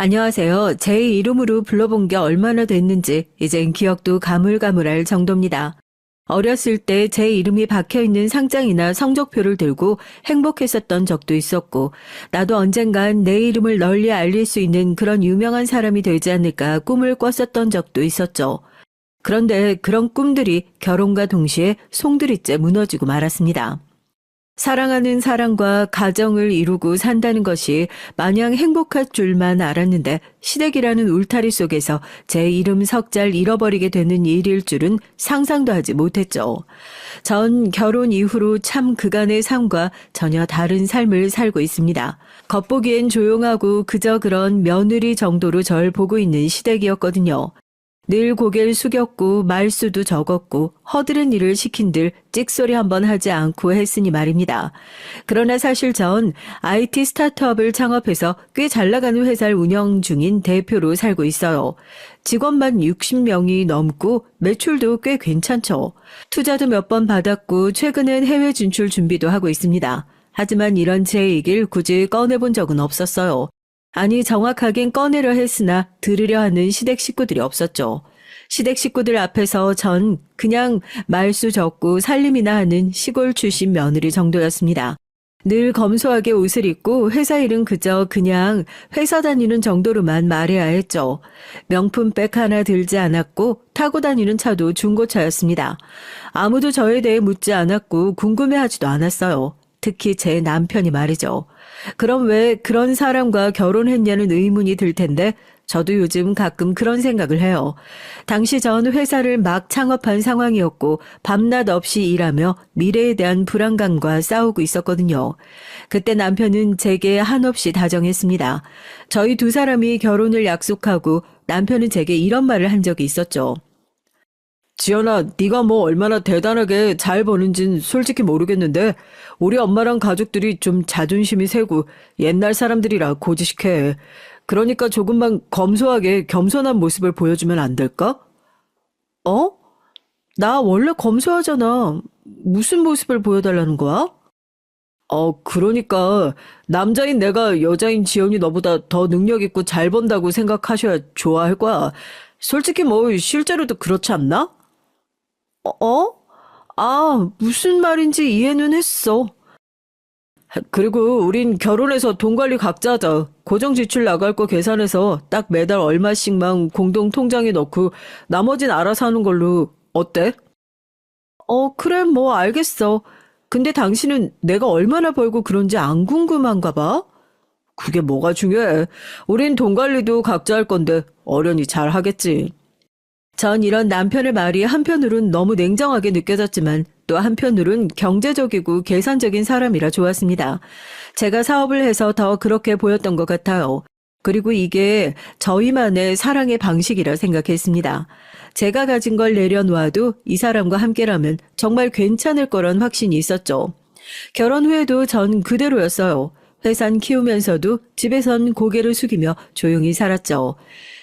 안녕하세요. 제 이름으로 불러본 게 얼마나 됐는지 이젠 기억도 가물가물할 정도입니다. 어렸을 때 제 이름이 박혀있는 상장이나 성적표를 들고 행복했었던 적도 있었고, 나도 언젠간 내 이름을 널리 알릴 수 있는 그런 유명한 사람이 되지 않을까 꿈을 꿨었던 적도 있었죠. 그런데 그런 꿈들이 결혼과 동시에 송두리째 무너지고 말았습니다. 사랑하는 사람과 가정을 이루고 산다는 것이 마냥 행복할 줄만 알았는데 시댁이라는 울타리 속에서 제 이름 석자를 잃어버리게 되는 일일 줄은 상상도 하지 못했죠. 전 결혼 이후로 참 그간의 삶과 전혀 다른 삶을 살고 있습니다. 겉보기엔 조용하고 그저 그런 며느리 정도로 절 보고 있는 시댁이었거든요. 늘 고개를 숙였고 말수도 적었고 허드렛 일을 시킨들 찍소리 한번 하지 않고 했으니 말입니다. 그러나 사실 전 IT 스타트업을 창업해서 꽤 잘나가는 회사를 운영 중인 대표로 살고 있어요. 직원만 60명이 넘고 매출도 꽤 괜찮죠. 투자도 몇 번 받았고 최근엔 해외 진출 준비도 하고 있습니다. 하지만 이런 제 얘기를 굳이 꺼내본 적은 없었어요. 아니 정확하긴 꺼내려 했으나 들으려 하는 시댁 식구들이 없었죠. 시댁 식구들 앞에서 전 그냥 말수 적고 살림이나 하는 시골 출신 며느리 정도였습니다. 늘 검소하게 옷을 입고 회사 일은 그저 그냥 회사 다니는 정도로만 말해야 했죠. 명품백 하나 들지 않았고 타고 다니는 차도 중고차였습니다. 아무도 저에 대해 묻지 않았고 궁금해하지도 않았어요. 특히 제 남편이 말이죠. 그럼 왜 그런 사람과 결혼했냐는 의문이 들 텐데 저도 요즘 가끔 그런 생각을 해요. 당시 전 회사를 막 창업한 상황이었고 밤낮 없이 일하며 미래에 대한 불안감과 싸우고 있었거든요. 그때 남편은 제게 한없이 다정했습니다. 저희 두 사람이 결혼을 약속하고 남편은 제게 이런 말을 한 적이 있었죠. 지연아, 네가 뭐 얼마나 대단하게 잘 버는진 솔직히 모르겠는데 우리 엄마랑 가족들이 좀 자존심이 세고 옛날 사람들이라 고지식해. 그러니까 조금만 검소하게 겸손한 모습을 보여주면 안 될까? 어? 나 원래 검소하잖아. 무슨 모습을 보여달라는 거야? 그러니까 남자인 내가 여자인 지연이 너보다 더 능력 있고 잘 번다고 생각하셔야 좋아할 거야. 솔직히 뭐 실제로도 그렇지 않나? 어? 무슨 말인지 이해는 했어. 그리고 우린 결혼해서 돈 관리 각자 하자. 고정 지출 나갈 거 계산해서 딱 매달 얼마씩만 공동 통장에 넣고 나머진 알아서 하는 걸로 어때? 그래, 뭐 알겠어. 근데 당신은 내가 얼마나 벌고 그런지 안 궁금한가 봐? 그게 뭐가 중요해. 우린 돈 관리도 각자 할 건데 어련히 잘 하겠지. 전 이런 남편의 말이 한편으론 너무 냉정하게 느껴졌지만 또 한편으론 경제적이고 계산적인 사람이라 좋았습니다. 제가 사업을 해서 더 그렇게 보였던 것 같아요. 그리고 이게 저희만의 사랑의 방식이라 생각했습니다. 제가 가진 걸 내려놓아도 이 사람과 함께라면 정말 괜찮을 거란 확신이 있었죠. 결혼 후에도 전 그대로였어요. 회사는 키우면서도 집에선 고개를 숙이며 조용히 살았죠.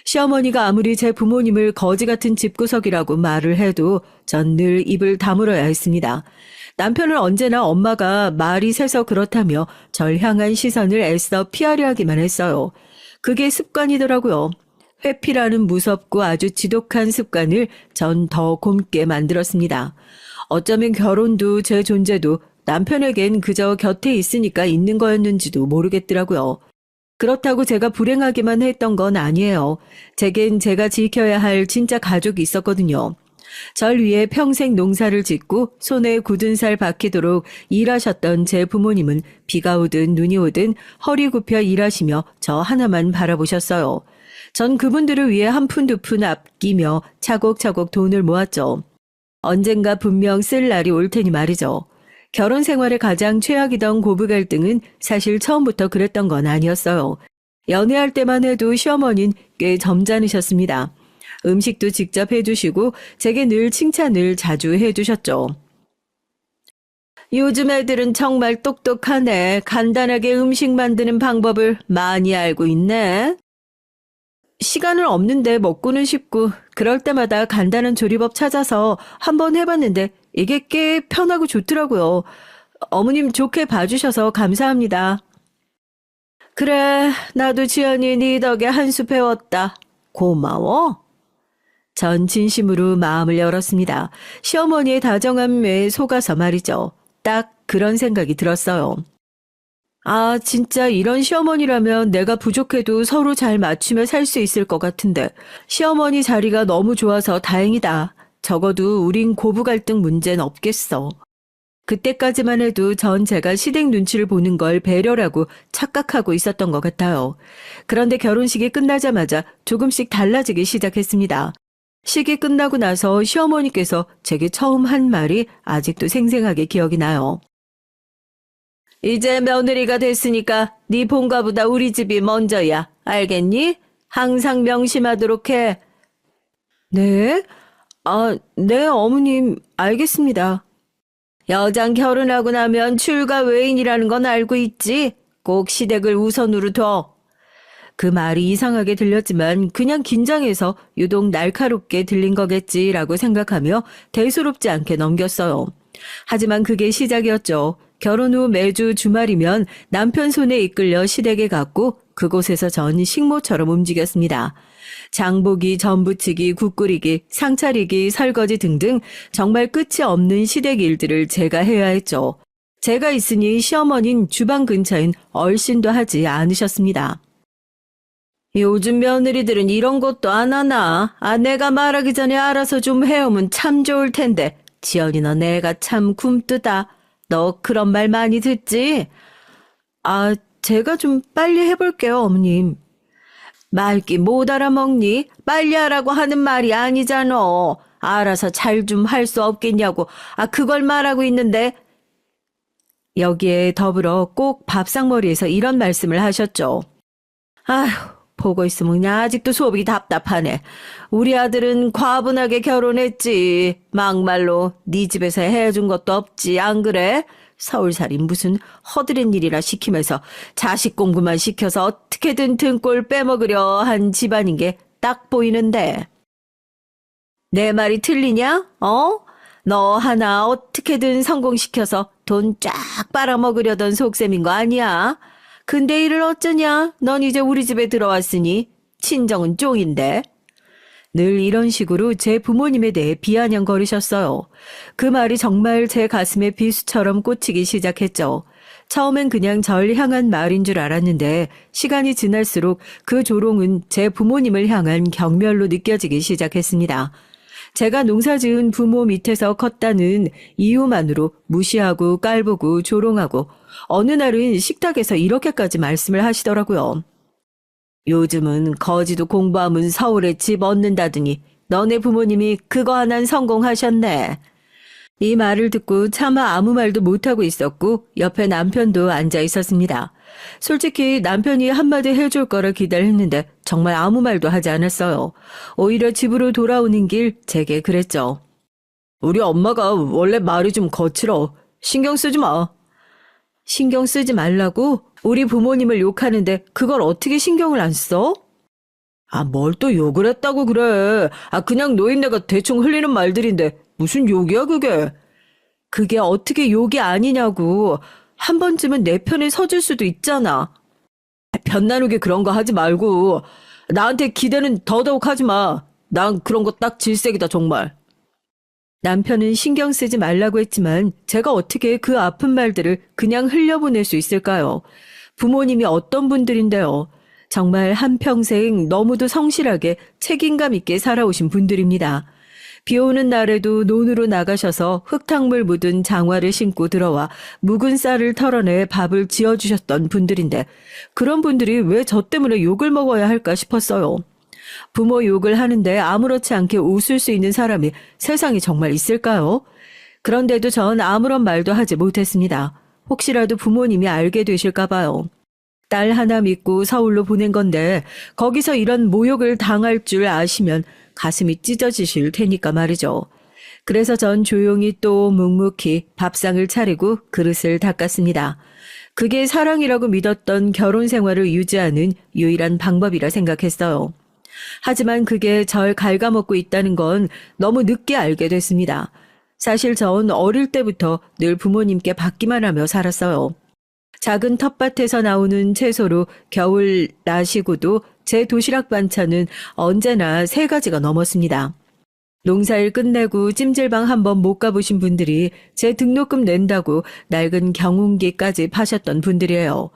시어머니가 아무리 제 부모님을 거지 같은 집구석이라고 말을 해도 전 늘 입을 다물어야 했습니다. 남편은 언제나 엄마가 말이 세서 그렇다며 절 향한 시선을 애써 피하려 하기만 했어요. 그게 습관이더라고요. 회피라는 무섭고 아주 지독한 습관을 전 더 곪게 만들었습니다. 어쩌면 결혼도 제 존재도 남편에겐 그저 곁에 있으니까 있는 거였는지도 모르겠더라고요. 그렇다고 제가 불행하기만 했던 건 아니에요. 제겐 제가 지켜야 할 진짜 가족이 있었거든요. 절 위해 평생 농사를 짓고 손에 굳은 살 박히도록 일하셨던 제 부모님은 비가 오든 눈이 오든 허리 굽혀 일하시며 저 하나만 바라보셨어요. 전 그분들을 위해 한 푼 두 푼 아끼며 차곡차곡 돈을 모았죠. 언젠가 분명 쓸 날이 올 테니 말이죠. 결혼 생활에 가장 최악이던 고부 갈등은 사실 처음부터 그랬던 건 아니었어요. 연애할 때만 해도 시어머니는 꽤 점잖으셨습니다. 음식도 직접 해주시고 제게 늘 칭찬을 자주 해주셨죠. 요즘 애들은 정말 똑똑하네. 간단하게 음식 만드는 방법을 많이 알고 있네. 시간은 없는데 먹고는 싶고 그럴 때마다 간단한 조리법 찾아서 한번 해봤는데 이게 꽤 편하고 좋더라고요. 어머님 좋게 봐주셔서 감사합니다. 그래, 나도 지연이 네 덕에 한 수 배웠다. 고마워. 전 진심으로 마음을 열었습니다. 시어머니의 다정함에 속아서 말이죠. 딱 그런 생각이 들었어요. 아, 진짜 이런 시어머니라면 내가 부족해도 서로 잘 맞추며 살 수 있을 것 같은데 시어머니 자리가 너무 좋아서 다행이다. 적어도 우린 고부 갈등 문제는 없겠어. 그때까지만 해도 전 제가 시댁 눈치를 보는 걸 배려라고 착각하고 있었던 것 같아요. 그런데 결혼식이 끝나자마자 조금씩 달라지기 시작했습니다. 식이 끝나고 나서 시어머니께서 제게 처음 한 말이 아직도 생생하게 기억이 나요. 이제 며느리가 됐으니까 네 본가보다 우리 집이 먼저야. 알겠니? 항상 명심하도록 해. 네? 아, 네, 어머님, 알겠습니다. 여장 결혼하고 나면 출가 외인이라는 건 알고 있지? 꼭 시댁을 우선으로 둬. 그 말이 이상하게 들렸지만 그냥 긴장해서 유독 날카롭게 들린 거겠지라고 생각하며 대수롭지 않게 넘겼어요. 하지만 그게 시작이었죠. 결혼 후 매주 주말이면 남편 손에 이끌려 시댁에 갔고 그곳에서 전 식모처럼 움직였습니다. 장보기, 전부치기, 국 끓이기, 상 차리기, 설거지 등등 정말 끝이 없는 시댁 일들을 제가 해야 했죠. 제가 있으니 시어머니는 주방 근처엔 얼씬도 하지 않으셨습니다. 요즘 며느리들은 이런 것도 안 하나? 아, 내가 말하기 전에 알아서 좀 해오면 참 좋을 텐데. 지연이 너 내가 참 굼뜨다. 너 그런 말 많이 듣지? 아, 제가 좀 빨리 해볼게요, 어머님. 말기 못 알아먹니? 빨리 하라고 하는 말이 아니잖아. 알아서 잘 좀 할 수 없겠냐고. 아, 그걸 말하고 있는데. 여기에 더불어 꼭 밥상머리에서 이런 말씀을 하셨죠. 아휴, 보고 있으면 그냥 아직도 속이 답답하네. 우리 아들은 과분하게 결혼했지. 막말로 네 집에서 해준 것도 없지, 안 그래? 서울살이 무슨 허드렛 일이라 시키면서 자식 공부만 시켜서 어떻게든 등골 빼먹으려 한 집안인 게 딱 보이는데. 내 말이 틀리냐? 어? 너 하나 어떻게든 성공시켜서 돈 쫙 빨아먹으려던 속셈인 거 아니야? 근데 이를 어쩌냐? 넌 이제 우리 집에 들어왔으니 친정은 쫑인데. 늘 이런 식으로 제 부모님에 대해 비아냥거리셨어요. 그 말이 정말 제 가슴에 비수처럼 꽂히기 시작했죠. 처음엔 그냥 절 향한 말인 줄 알았는데 시간이 지날수록 그 조롱은 제 부모님을 향한 경멸로 느껴지기 시작했습니다. 제가 농사지은 부모 밑에서 컸다는 이유만으로 무시하고 깔보고 조롱하고 어느 날은 식탁에서 이렇게까지 말씀을 하시더라고요. 요즘은 거지도 공부하면 서울에 집 얻는다더니 너네 부모님이 그거 하나는 성공하셨네. 이 말을 듣고 차마 아무 말도 못하고 있었고 옆에 남편도 앉아 있었습니다. 솔직히 남편이 한마디 해줄 거라 기다렸는데 정말 아무 말도 하지 않았어요. 오히려 집으로 돌아오는 길 제게 그랬죠. 우리 엄마가 원래 말이 좀 거칠어. 신경 쓰지 마. 신경 쓰지 말라고? 우리 부모님을 욕하는데 그걸 어떻게 신경을 안 써? 아, 뭘 또 욕을 했다고 그래. 아, 그냥 노인네가 대충 흘리는 말들인데 무슨 욕이야 그게. 그게 어떻게 욕이 아니냐고. 한 번쯤은 내 편에 서줄 수도 있잖아. 편 나누게 그런 거 하지 말고 나한테 기대는 더더욱 하지 마. 난 그런 거 딱 질색이다 정말. 남편은 신경 쓰지 말라고 했지만 제가 어떻게 그 아픈 말들을 그냥 흘려보낼 수 있을까요? 부모님이 어떤 분들인데요. 정말 한평생 너무도 성실하게 책임감 있게 살아오신 분들입니다. 비 오는 날에도 논으로 나가셔서 흙탕물 묻은 장화를 신고 들어와 묵은 쌀을 털어내 밥을 지어주셨던 분들인데 그런 분들이 왜 저 때문에 욕을 먹어야 할까 싶었어요. 부모 욕을 하는데 아무렇지 않게 웃을 수 있는 사람이 세상에 정말 있을까요? 그런데도 전 아무런 말도 하지 못했습니다. 혹시라도 부모님이 알게 되실까 봐요. 딸 하나 믿고 서울로 보낸 건데 거기서 이런 모욕을 당할 줄 아시면 가슴이 찢어지실 테니까 말이죠. 그래서 전 조용히 또 묵묵히 밥상을 차리고 그릇을 닦았습니다. 그게 사랑이라고 믿었던 결혼 생활을 유지하는 유일한 방법이라 생각했어요. 하지만 그게 절 갉아먹고 있다는 건 너무 늦게 알게 됐습니다. 사실 전 어릴 때부터 늘 부모님께 받기만 하며 살았어요. 작은 텃밭에서 나오는 채소로 겨울 나시고도 제 도시락 반찬은 언제나 3가지가 넘었습니다. 농사일 끝내고 찜질방 한번 못 가보신 분들이 제 등록금 낸다고 낡은 경운기까지 파셨던 분들이에요.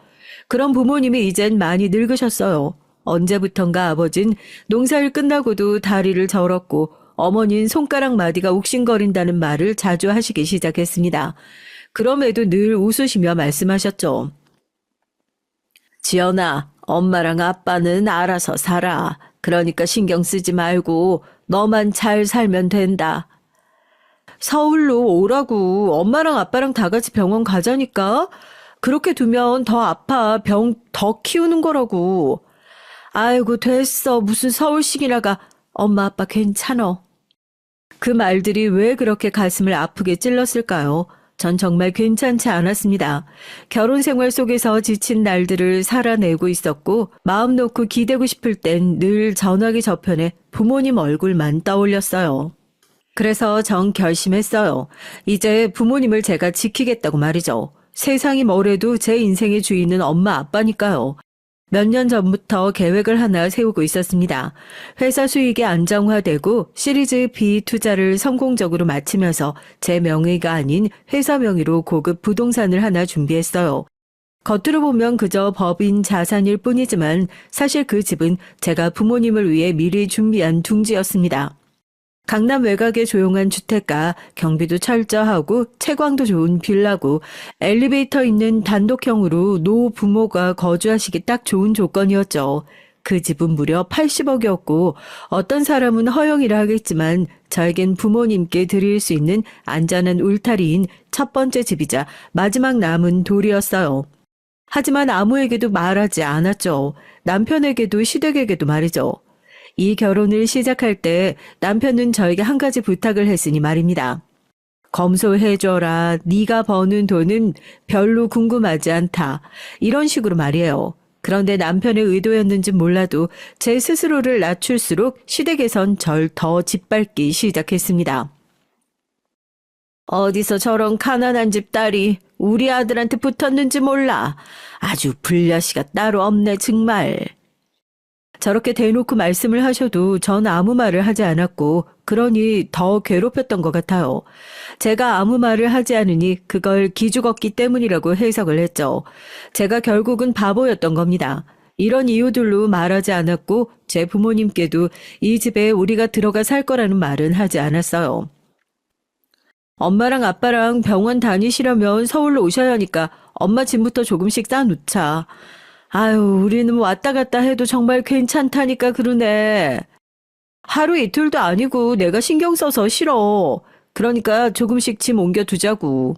그런 부모님이 이젠 많이 늙으셨어요. 언제부턴가 아버진 농사일 끝나고도 다리를 저었고 어머니는 손가락 마디가 욱신거린다는 말을 자주 하시기 시작했습니다. 그럼에도 늘 웃으시며 말씀하셨죠. 지연아, 엄마랑 아빠는 알아서 살아. 그러니까 신경 쓰지 말고 너만 잘 살면 된다. 서울로 오라고 엄마랑 아빠랑 다 같이 병원 가자니까. 그렇게 두면 더 아파. 병 더 키우는 거라고. 아이고 됐어. 무슨 서울식이나 가. 엄마 아빠 괜찮어. 그 말들이 왜 그렇게 가슴을 아프게 찔렀을까요? 전 정말 괜찮지 않았습니다. 결혼 생활 속에서 지친 날들을 살아내고 있었고 마음 놓고 기대고 싶을 땐 늘 전화기 저편에 부모님 얼굴만 떠올렸어요. 그래서 전 결심했어요. 이제 부모님을 제가 지키겠다고 말이죠. 세상이 뭐래도 제 인생의 주인은 엄마 아빠니까요. 몇 년 전부터 계획을 하나 세우고 있었습니다. 회사 수익이 안정화되고 시리즈 B 투자를 성공적으로 마치면서 제 명의가 아닌 회사 명의로 고급 부동산을 하나 준비했어요. 겉으로 보면 그저 법인 자산일 뿐이지만 사실 그 집은 제가 부모님을 위해 미리 준비한 둥지였습니다. 강남 외곽의 조용한 주택가, 경비도 철저하고 채광도 좋은 빌라고 엘리베이터 있는 단독형으로 노부모가 거주하시기 딱 좋은 조건이었죠. 그 집은 무려 80억이었고 어떤 사람은 허영이라 하겠지만 저에겐 부모님께 드릴 수 있는 안전한 울타리인 첫 번째 집이자 마지막 남은 돌이었어요. 하지만 아무에게도 말하지 않았죠. 남편에게도 시댁에게도 말이죠. 이 결혼을 시작할 때 남편은 저에게 한 가지 부탁을 했으니 말입니다. 검소해줘라. 네가 버는 돈은 별로 궁금하지 않다. 이런 식으로 말이에요. 그런데 남편의 의도였는지 몰라도 제 스스로를 낮출수록 시댁에선 절 더 짓밟기 시작했습니다. 어디서 저런 가난한 집 딸이 우리 아들한테 붙었는지 몰라. 아주 불려시가 따로 없네 정말. 저렇게 대놓고 말씀을 하셔도 전 아무 말을 하지 않았고 그러니 더 괴롭혔던 것 같아요. 제가 아무 말을 하지 않으니 그걸 기죽었기 때문이라고 해석을 했죠. 제가 결국은 바보였던 겁니다. 이런 이유들로 말하지 않았고 제 부모님께도 이 집에 우리가 들어가 살 거라는 말은 하지 않았어요. 엄마랑 아빠랑 병원 다니시려면 서울로 오셔야 하니까 엄마 짐부터 조금씩 싸놓자. 아유, 우리는 왔다 갔다 해도 정말 괜찮다니까 그러네. 하루 이틀도 아니고 내가 신경 써서 싫어. 그러니까 조금씩 짐 옮겨두자고.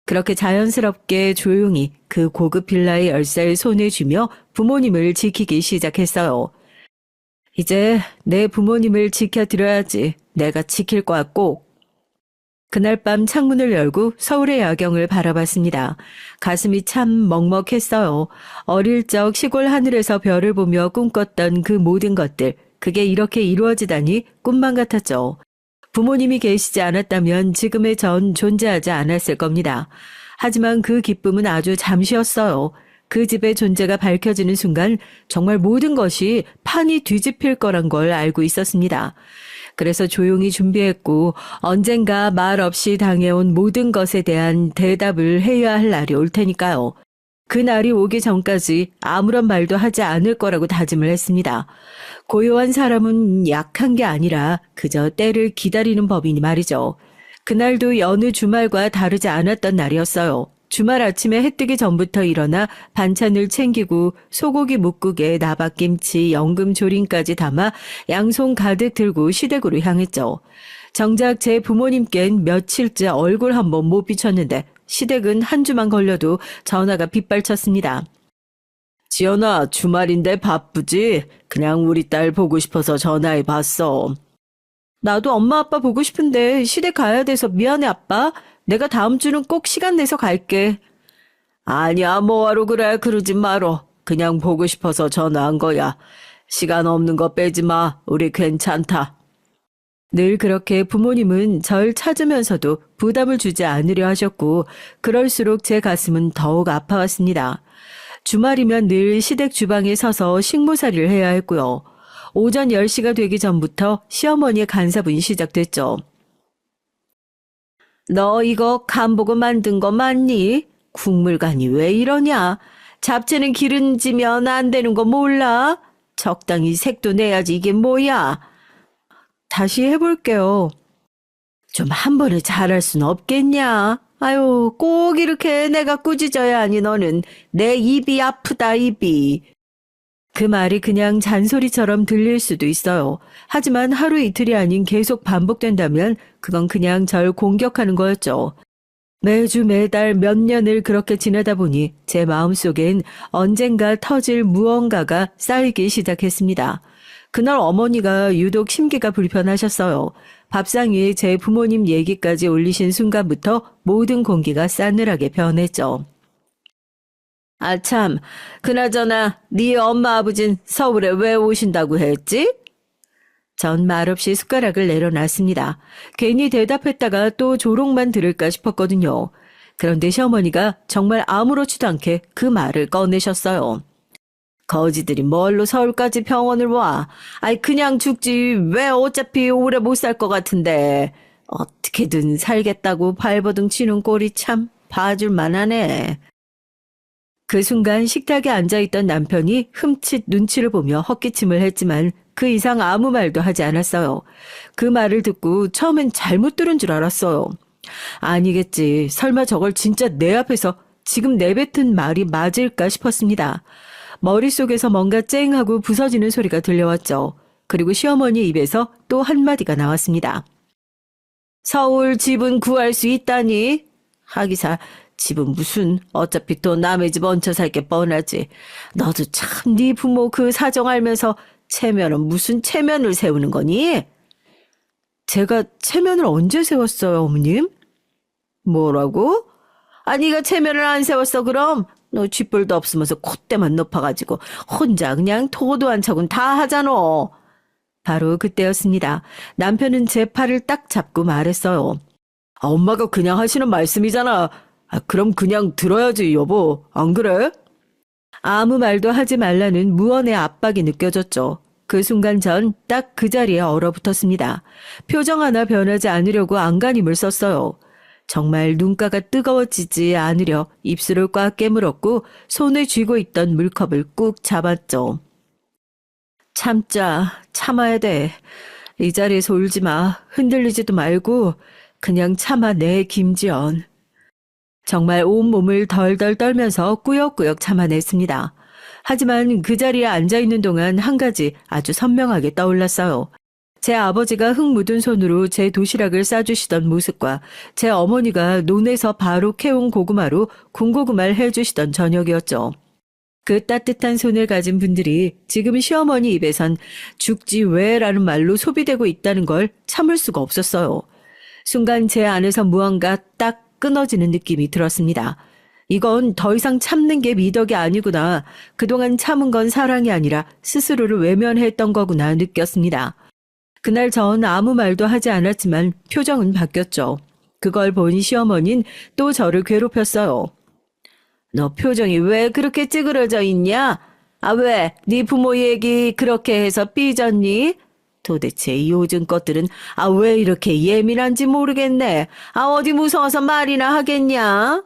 그렇게 자연스럽게 조용히 그 고급 빌라의 열쇠를 손에 쥐며 부모님을 지키기 시작했어요. 이제 내 부모님을 지켜드려야지. 내가 지킬 거야 꼭. 그날 밤 창문을 열고 서울의 야경을 바라봤습니다. 가슴이 참 먹먹했어요. 어릴 적 시골 하늘에서 별을 보며 꿈꿨던 그 모든 것들, 그게 이렇게 이루어지다니 꿈만 같았죠. 부모님이 계시지 않았다면 지금의 전 존재하지 않았을 겁니다. 하지만 그 기쁨은 아주 잠시였어요. 그 집의 존재가 밝혀지는 순간 정말 모든 것이 판이 뒤집힐 거란 걸 알고 있었습니다. 그래서 조용히 준비했고 언젠가 말 없이 당해온 모든 것에 대한 대답을 해야 할 날이 올 테니까요. 그 날이 오기 전까지 아무런 말도 하지 않을 거라고 다짐을 했습니다. 고요한 사람은 약한 게 아니라 그저 때를 기다리는 법이니 말이죠. 그날도 여느 주말과 다르지 않았던 날이었어요. 주말 아침에 해 뜨기 전부터 일어나 반찬을 챙기고 소고기 묵국에 나박김치, 연금조림까지 담아 양손 가득 들고 시댁으로 향했죠. 정작 제 부모님께는 며칠째 얼굴 한번 못 비쳤는데 시댁은 한 주만 걸려도 전화가 빗발쳤습니다. 지연아, 주말인데 바쁘지? 그냥 우리 딸 보고 싶어서 전화해봤어. 나도 엄마 아빠 보고 싶은데 시댁 가야 돼서 미안해 아빠. 내가 다음 주는 꼭 시간 내서 갈게. 아니야, 뭐하러 그래. 그러지 말어. 그냥 보고 싶어서 전화한 거야. 시간 없는 거 빼지 마. 우리 괜찮다. 늘 그렇게 부모님은 절 찾으면서도 부담을 주지 않으려 하셨고 그럴수록 제 가슴은 더욱 아파왔습니다. 주말이면 늘 시댁 주방에 서서 식모살이를 해야 했고요. 오전 10시가 되기 전부터 시어머니의 간사분이 시작됐죠. 너 이거 간보고 만든 거 맞니? 국물간이 왜 이러냐? 잡채는 기름지면 안 되는 거 몰라? 적당히 색도 내야지 이게 뭐야? 다시 해볼게요. 좀 한 번에 잘할 순 없겠냐? 아유, 꼭 이렇게 내가 꾸짖어야 하니 너는 내 입이 아프다 입이. 그 말이 그냥 잔소리처럼 들릴 수도 있어요. 하지만 하루 이틀이 아닌 계속 반복된다면 그건 그냥 절 공격하는 거였죠. 매주 매달 몇 년을 그렇게 지내다 보니 제 마음속엔 언젠가 터질 무언가가 쌓이기 시작했습니다. 그날 어머니가 유독 심기가 불편하셨어요. 밥상 위에 제 부모님 얘기까지 올리신 순간부터 모든 공기가 싸늘하게 변했죠. 아참, 그나저나 네 엄마 아버진 서울에 왜 오신다고 했지? 전 말없이 숟가락을 내려놨습니다. 괜히 대답했다가 또 조롱만 들을까 싶었거든요. 그런데 시어머니가 정말 아무렇지도 않게 그 말을 꺼내셨어요. 거지들이 뭘로 서울까지 병원을 와? 아이 그냥 죽지 왜 어차피 오래 못 살 것 같은데. 어떻게든 살겠다고 발버둥 치는 꼴이 참 봐줄 만하네. 그 순간 식탁에 앉아있던 남편이 흠칫 눈치를 보며 헛기침을 했지만 그 이상 아무 말도 하지 않았어요. 그 말을 듣고 처음엔 잘못 들은 줄 알았어요. 아니겠지. 설마 저걸 진짜 내 앞에서 지금 내뱉은 말이 맞을까 싶었습니다. 머릿속에서 뭔가 쨍하고 부서지는 소리가 들려왔죠. 그리고 시어머니 입에서 또 한마디가 나왔습니다. 서울 집은 구할 수 있다니? 하기사 집은 무슨 어차피 또 남의 집 얹혀 살게 뻔하지. 너도 참 네 부모 그 사정 알면서 체면은 무슨 체면을 세우는 거니? 제가 체면을 언제 세웠어요, 어머님? 뭐라고? 네가 체면을 안 세웠어 그럼? 너 쥐뿔도 없으면서 콧대만 높아가지고 혼자 그냥 토도 안 차곤 다 하잖아. 바로 그때였습니다. 남편은 제 팔을 딱 잡고 말했어요. 엄마가 그냥 하시는 말씀이잖아. 그럼 그냥 들어야지 여보. 안 그래? 아무 말도 하지 말라는 무언의 압박이 느껴졌죠. 그 순간 전 딱 그 자리에 얼어붙었습니다. 표정 하나 변하지 않으려고 안간힘을 썼어요. 정말 눈가가 뜨거워지지 않으려 입술을 꽉 깨물었고 손에 쥐고 있던 물컵을 꾹 잡았죠. 참자, 참아야 돼. 이 자리에서 울지 마. 흔들리지도 말고 그냥 참아내, 김지연. 정말 온몸을 덜덜 떨면서 꾸역꾸역 참아냈습니다. 하지만 그 자리에 앉아있는 동안 한 가지 아주 선명하게 떠올랐어요. 제 아버지가 흙 묻은 손으로 제 도시락을 싸주시던 모습과 제 어머니가 논에서 바로 캐온 고구마로 군고구마를 해주시던 저녁이었죠. 그 따뜻한 손을 가진 분들이 지금 시어머니 입에선 죽지 왜라는 말로 소비되고 있다는 걸 참을 수가 없었어요. 순간 제 안에서 무언가 딱 끊어지는 느낌이 들었습니다. 이건 더 이상 참는 게 미덕이 아니구나. 그동안 참은 건 사랑이 아니라 스스로를 외면했던 거구나 느꼈습니다. 그날 전 아무 말도 하지 않았지만 표정은 바뀌었죠. 그걸 본 시어머니는 또 저를 괴롭혔어요. 너 표정이 왜 그렇게 찌그러져 있냐? 왜? 네 부모 얘기 그렇게 해서 삐졌니? 도대체 요즘 것들은 왜 이렇게 예민한지 모르겠네. 어디 무서워서 말이나 하겠냐?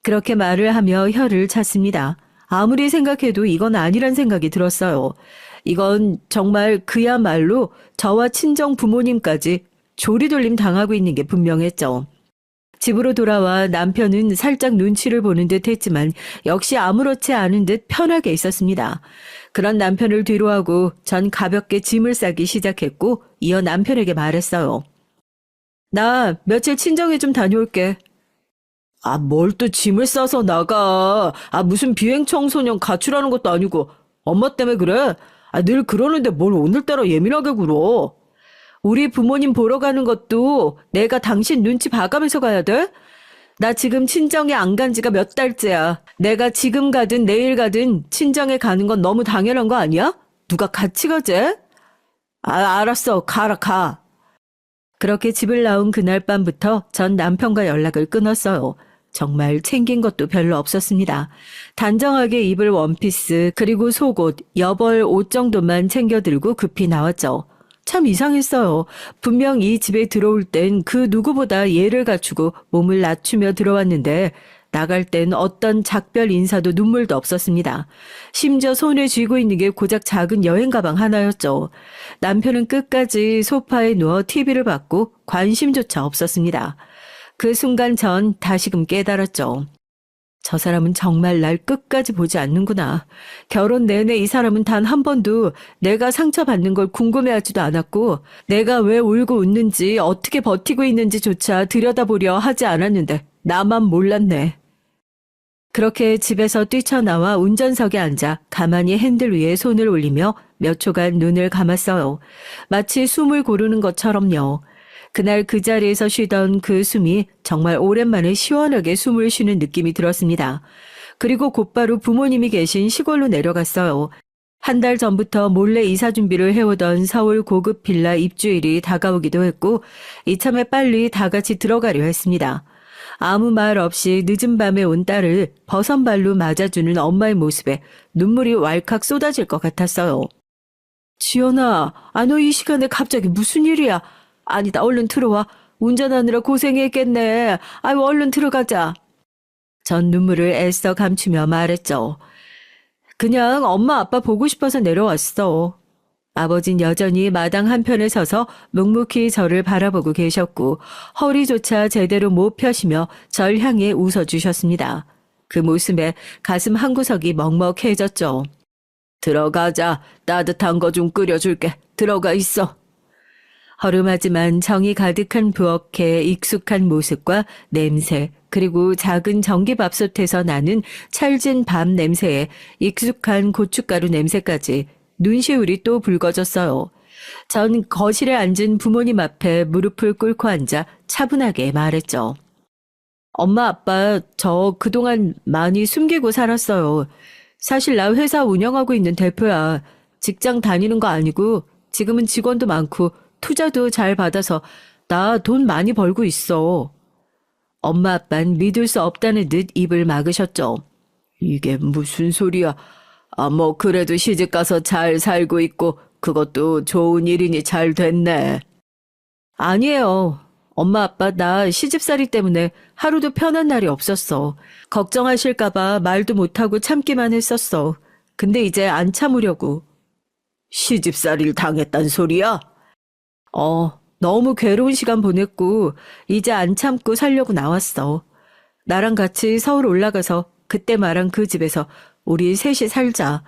그렇게 말을 하며 혀를 찼습니다. 아무리 생각해도 이건 아니란 생각이 들었어요. 이건 정말 그야말로 저와 친정 부모님까지 조리돌림 당하고 있는 게 분명했죠. 집으로 돌아와 남편은 살짝 눈치를 보는 듯 했지만 역시 아무렇지 않은 듯 편하게 있었습니다. 그런 남편을 뒤로하고 전 가볍게 짐을 싸기 시작했고 이어 남편에게 말했어요. 나 며칠 친정에 좀 다녀올게. 뭘 또 짐을 싸서 나가. 무슨 비행 청소년 가출하는 것도 아니고 엄마 때문에 그래? 늘 그러는데 뭘 오늘따라 예민하게 굴어. 우리 부모님 보러 가는 것도 내가 당신 눈치 봐가면서 가야 돼? 나 지금 친정에 안 간 지가 몇 달째야. 내가 지금 가든 내일 가든 친정에 가는 건 너무 당연한 거 아니야? 누가 같이 가재? 알았어. 가라, 가. 그렇게 집을 나온 그날 밤부터 전 남편과 연락을 끊었어요. 정말 챙긴 것도 별로 없었습니다. 단정하게 입을 원피스, 그리고 속옷, 여벌 옷 정도만 챙겨 들고 급히 나왔죠. 참 이상했어요. 분명 이 집에 들어올 땐 그 누구보다 예를 갖추고 몸을 낮추며 들어왔는데 나갈 땐 어떤 작별 인사도 눈물도 없었습니다. 심지어 손에 쥐고 있는 게 고작 작은 여행 가방 하나였죠. 남편은 끝까지 소파에 누워 TV를 봤고 관심조차 없었습니다. 그 순간 전 다시금 깨달았죠. 저 사람은 정말 날 끝까지 보지 않는구나. 결혼 내내 이 사람은 단 한 번도 내가 상처받는 걸 궁금해하지도 않았고 내가 왜 울고 웃는지 어떻게 버티고 있는지조차 들여다보려 하지 않았는데 나만 몰랐네. 그렇게 집에서 뛰쳐나와 운전석에 앉아 가만히 핸들 위에 손을 올리며 몇 초간 눈을 감았어요. 마치 숨을 고르는 것처럼요. 그날 그 자리에서 쉬던 그 숨이 정말 오랜만에 시원하게 숨을 쉬는 느낌이 들었습니다. 그리고 곧바로 부모님이 계신 시골로 내려갔어요. 한 달 전부터 몰래 이사 준비를 해오던 서울 고급 빌라 입주일이 다가오기도 했고 이참에 빨리 다 같이 들어가려 했습니다. 아무 말 없이 늦은 밤에 온 딸을 버선발로 맞아주는 엄마의 모습에 눈물이 왈칵 쏟아질 것 같았어요. 지연아, 너 이 시간에 갑자기 무슨 일이야? 아니다, 얼른 들어와. 운전하느라 고생했겠네. 아유, 얼른 들어가자. 전 눈물을 애써 감추며 말했죠. 그냥 엄마 아빠 보고 싶어서 내려왔어. 아버진 여전히 마당 한편에 서서 묵묵히 저를 바라보고 계셨고 허리조차 제대로 못 펴시며 절 향해 웃어주셨습니다. 그 모습에 가슴 한구석이 먹먹해졌죠. 들어가자. 따뜻한 거 좀 끓여줄게. 들어가 있어. 허름하지만 정이 가득한 부엌의 익숙한 모습과 냄새, 그리고 작은 전기밥솥에서 나는 찰진 밥 냄새에 익숙한 고춧가루 냄새까지 눈시울이 또 붉어졌어요. 전 거실에 앉은 부모님 앞에 무릎을 꿇고 앉아 차분하게 말했죠. 엄마, 아빠, 저 그동안 많이 숨기고 살았어요. 사실 나 회사 운영하고 있는 대표야. 직장 다니는 거 아니고 지금은 직원도 많고 투자도 잘 받아서 나 돈 많이 벌고 있어. 엄마 아빠는 믿을 수 없다는 듯 입을 막으셨죠. 이게 무슨 소리야. 뭐 그래도 시집가서 잘 살고 있고 그것도 좋은 일이니 잘 됐네. 아니에요. 엄마 아빠 나 시집살이 때문에 하루도 편한 날이 없었어. 걱정하실까봐 말도 못하고 참기만 했었어. 근데 이제 안 참으려고. 시집살이를 당했단 소리야? 너무 괴로운 시간 보냈고 이제 안 참고 살려고 나왔어. 나랑 같이 서울 올라가서 그때 말한 그 집에서 우리 셋이 살자.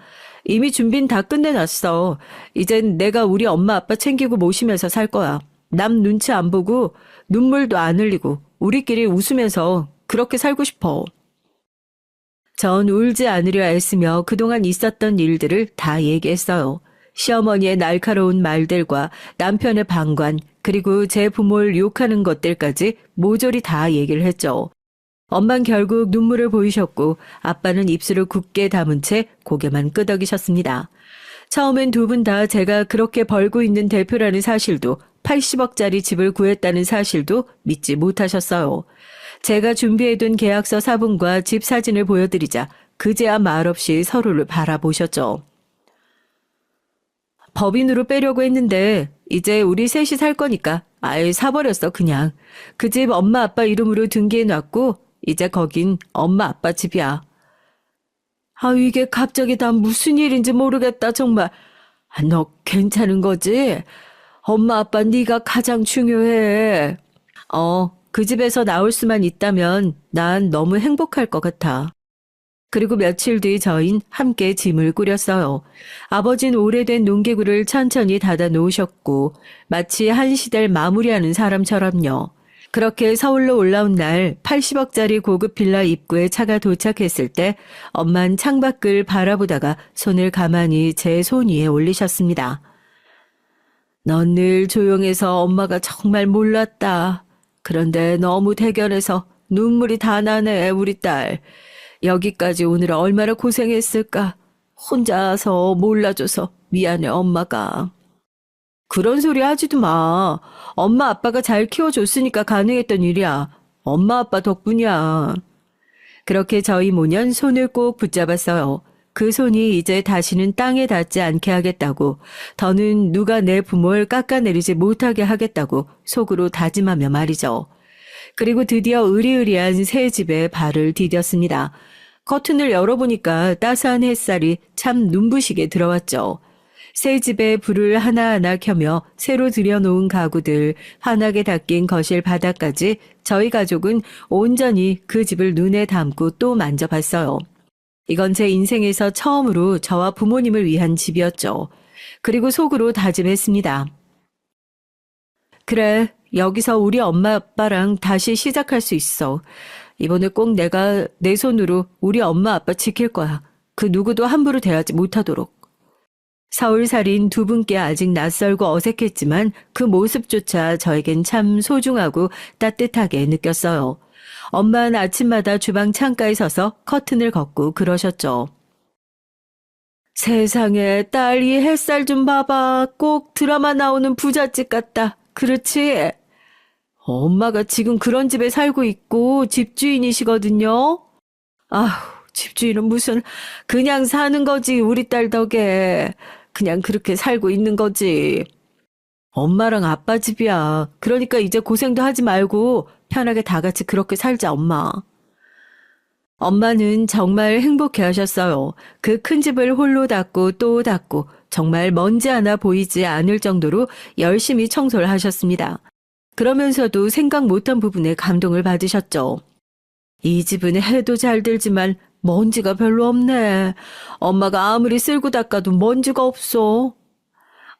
이미 준비는 다 끝내놨어. 이젠 내가 우리 엄마 아빠 챙기고 모시면서 살 거야. 남 눈치 안 보고 눈물도 안 흘리고 우리끼리 웃으면서 그렇게 살고 싶어. 전 울지 않으려 애쓰며 그동안 있었던 일들을 다 얘기했어요. 시어머니의 날카로운 말들과 남편의 방관, 그리고 제 부모를 욕하는 것들까지 모조리 다 얘기를 했죠. 엄만 결국 눈물을 보이셨고 아빠는 입술을 굳게 담은 채 고개만 끄덕이셨습니다. 처음엔 두 분 다 제가 그렇게 벌고 있는 대표라는 사실도 80억짜리 집을 구했다는 사실도 믿지 못하셨어요. 제가 준비해둔 계약서 사본과 집 사진을 보여드리자 그제야 말없이 서로를 바라보셨죠. 법인으로 빼려고 했는데 이제 우리 셋이 살 거니까 아예 사버렸어 그냥. 그 집 엄마 아빠 이름으로 등기해놨고 이제 거긴 엄마 아빠 집이야. 이게 갑자기 다 무슨 일인지 모르겠다 정말. 너 괜찮은 거지? 엄마 아빠 네가 가장 중요해. 그 집에서 나올 수만 있다면 난 너무 행복할 것 같아. 그리고 며칠 뒤 저흰 함께 짐을 꾸렸어요. 아버진 오래된 농기구를 천천히 닫아 놓으셨고 마치 한 시대를 마무리하는 사람처럼요. 그렇게 서울로 올라온 날 80억짜리 고급 빌라 입구에 차가 도착했을 때 엄만 창밖을 바라보다가 손을 가만히 제 손 위에 올리셨습니다. 넌 늘 조용해서 엄마가 정말 몰랐다. 그런데 너무 대견해서 눈물이 다 나네 우리 딸. 여기까지 오느라 얼마나 고생했을까. 혼자서 몰라줘서 미안해 엄마가. 그런 소리 하지도 마. 엄마 아빠가 잘 키워줬으니까 가능했던 일이야. 엄마 아빠 덕분이야. 그렇게 저희 모년 손을 꼭 붙잡았어요. 그 손이 이제 다시는 땅에 닿지 않게 하겠다고, 더는 누가 내 부모를 깎아내리지 못하게 하겠다고 속으로 다짐하며 말이죠. 그리고 드디어 으리으리한 새 집에 발을 디뎠습니다. 커튼을 열어보니까 따스한 햇살이 참 눈부시게 들어왔죠. 새 집에 불을 하나하나 켜며 새로 들여놓은 가구들, 환하게 닦인 거실 바닥까지 저희 가족은 온전히 그 집을 눈에 담고 또 만져봤어요. 이건 제 인생에서 처음으로 저와 부모님을 위한 집이었죠. 그리고 속으로 다짐했습니다. 그래, 여기서 우리 엄마 아빠랑 다시 시작할 수 있어. 이번에 꼭 내가 내 손으로 우리 엄마 아빠 지킬 거야. 그 누구도 함부로 대하지 못하도록. 서울살인 두 분께 아직 낯설고 어색했지만 그 모습조차 저에겐 참 소중하고 따뜻하게 느꼈어요. 엄마는 아침마다 주방 창가에 서서 커튼을 걷고 그러셨죠. 세상에, 딸이 햇살 좀 봐봐. 꼭 드라마 나오는 부잣집 같다. 그렇지? 엄마가 지금 그런 집에 살고 있고 집주인이시거든요. 아휴, 집주인은 무슨, 그냥 사는 거지, 우리 딸 덕에. 그냥 그렇게 살고 있는 거지. 엄마랑 아빠 집이야. 그러니까 이제 고생도 하지 말고 편하게 다 같이 그렇게 살자, 엄마. 엄마는 정말 행복해 하셨어요. 그 큰 집을 홀로 닦고 또 닦고 정말 먼지 하나 보이지 않을 정도로 열심히 청소를 하셨습니다. 그러면서도 생각 못한 부분에 감동을 받으셨죠. 이 집은 해도 잘 들지만 먼지가 별로 없네. 엄마가 아무리 쓸고 닦아도 먼지가 없어.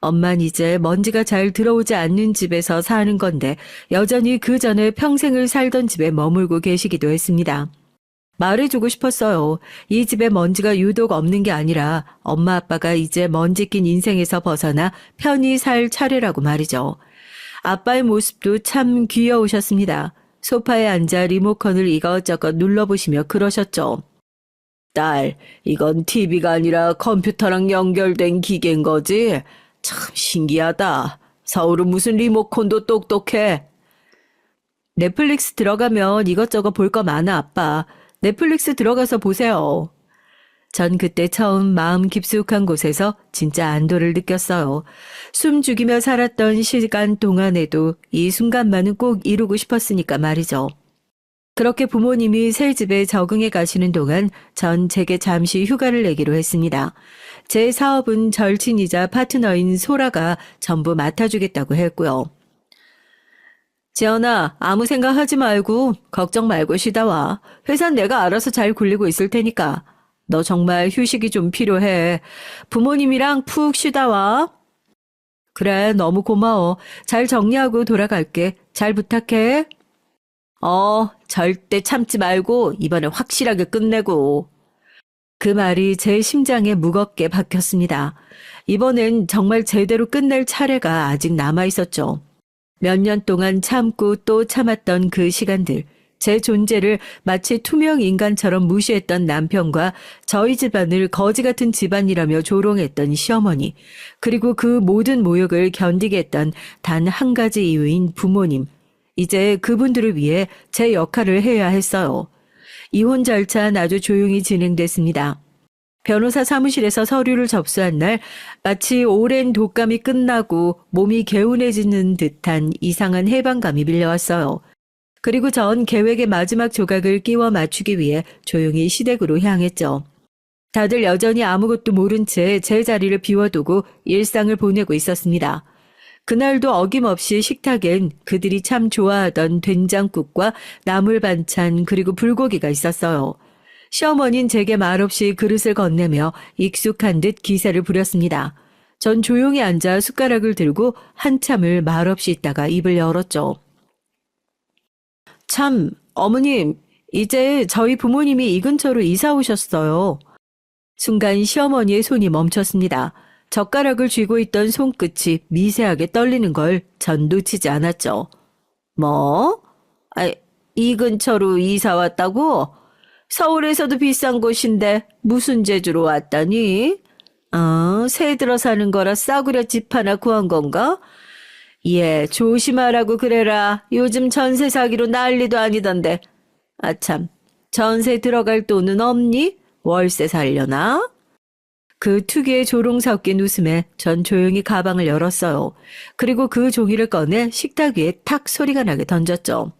엄만 이제 먼지가 잘 들어오지 않는 집에서 사는 건데 여전히 그 전에 평생을 살던 집에 머물고 계시기도 했습니다. 말해주고 싶었어요. 이 집에 먼지가 유독 없는 게 아니라 엄마 아빠가 이제 먼지 낀 인생에서 벗어나 편히 살 차례라고 말이죠. 아빠의 모습도 참 귀여우셨습니다. 소파에 앉아 리모컨을 이것저것 눌러보시며 그러셨죠. 딸, 이건 TV가 아니라 컴퓨터랑 연결된 기계인 거지? 참 신기하다. 서울은 무슨 리모컨도 똑똑해. 넷플릭스 들어가면 이것저것 볼 거 많아, 아빠. 넷플릭스 들어가서 보세요. 전 그때 처음 마음 깊숙한 곳에서 진짜 안도를 느꼈어요. 숨 죽이며 살았던 시간 동안에도 이 순간만은 꼭 이루고 싶었으니까 말이죠. 그렇게 부모님이 새 집에 적응해 가시는 동안 전 제게 잠시 휴가를 내기로 했습니다. 제 사업은 절친이자 파트너인 소라가 전부 맡아주겠다고 했고요. 지연아, 아무 생각하지 말고 걱정 말고 쉬다 와. 회사는 내가 알아서 잘 굴리고 있을 테니까. 너 정말 휴식이 좀 필요해. 부모님이랑 푹 쉬다 와. 그래, 너무 고마워. 잘 정리하고 돌아갈게. 잘 부탁해. 절대 참지 말고 이번에 확실하게 끝내고. 그 말이 제 심장에 무겁게 박혔습니다. 이번엔 정말 제대로 끝낼 차례가 아직 남아있었죠. 몇 년 동안 참고 또 참았던 그 시간들, 제 존재를 마치 투명 인간처럼 무시했던 남편과 저희 집안을 거지 같은 집안이라며 조롱했던 시어머니, 그리고 그 모든 모욕을 견디게 했던 단 한 가지 이유인 부모님. 이제 그분들을 위해 제 역할을 해야 했어요. 이혼 절차는 아주 조용히 진행됐습니다. 변호사 사무실에서 서류를 접수한 날 마치 오랜 독감이 끝나고 몸이 개운해지는 듯한 이상한 해방감이 밀려왔어요. 그리고 전 계획의 마지막 조각을 끼워 맞추기 위해 조용히 시댁으로 향했죠. 다들 여전히 아무것도 모른 채 제 자리를 비워두고 일상을 보내고 있었습니다. 그날도 어김없이 식탁엔 그들이 참 좋아하던 된장국과 나물 반찬 그리고 불고기가 있었어요. 시어머니는 제게 말없이 그릇을 건네며 익숙한 듯 기세를 부렸습니다. 전 조용히 앉아 숟가락을 들고 한참을 말없이 있다가 입을 열었죠. 참, 어머님, 이제 저희 부모님이 이 근처로 이사 오셨어요. 순간 시어머니의 손이 멈췄습니다. 젓가락을 쥐고 있던 손끝이 미세하게 떨리는 걸 전 놓치지 않았죠. 뭐? 이 근처로 이사 왔다고? 서울에서도 비싼 곳인데 무슨 재주로 왔다니? 새 들어 사는 거라 싸구려 집 하나 구한 건가? 예, 조심하라고 그래라. 요즘 전세 사기로 난리도 아니던데. 아참, 전세 들어갈 돈은 없니? 월세 살려나? 그 특유의 조롱 섞인 웃음에 전 조용히 가방을 열었어요. 그리고 그 종이를 꺼내 식탁 위에 탁 소리가 나게 던졌죠.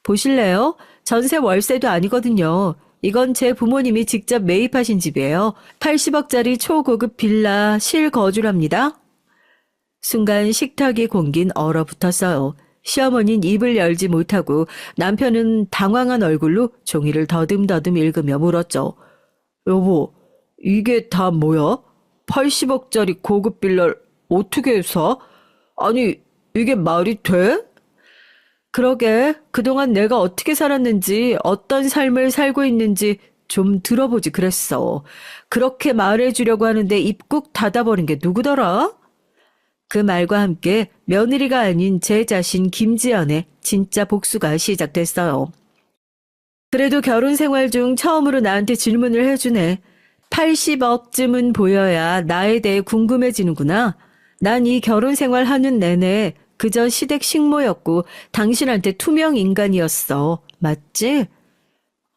보실래요? 전세 월세도 아니거든요. 이건 제 부모님이 직접 매입하신 집이에요. 80억짜리 초고급 빌라 실거주랍니다. 순간 식탁이 공긴 얼어붙었어요. 시어머니는 입을 열지 못하고 남편은 당황한 얼굴로 종이를 더듬더듬 읽으며 물었죠. 여보, 이게 다 뭐야? 80억짜리 고급 빌라를 어떻게 사? 아니, 이게 말이 돼? 그러게, 그동안 내가 어떻게 살았는지, 어떤 삶을 살고 있는지 좀 들어보지 그랬어. 그렇게 말해주려고 하는데 입 꾹 닫아버린 게 누구더라? 그 말과 함께 며느리가 아닌 제 자신 김지연의 진짜 복수가 시작됐어요. 그래도 결혼 생활 중 처음으로 나한테 질문을 해주네. 80억쯤은 보여야 나에 대해 궁금해지는구나. 난 이 결혼 생활 하는 내내 그저 시댁 식모였고 당신한테 투명 인간이었어. 맞지?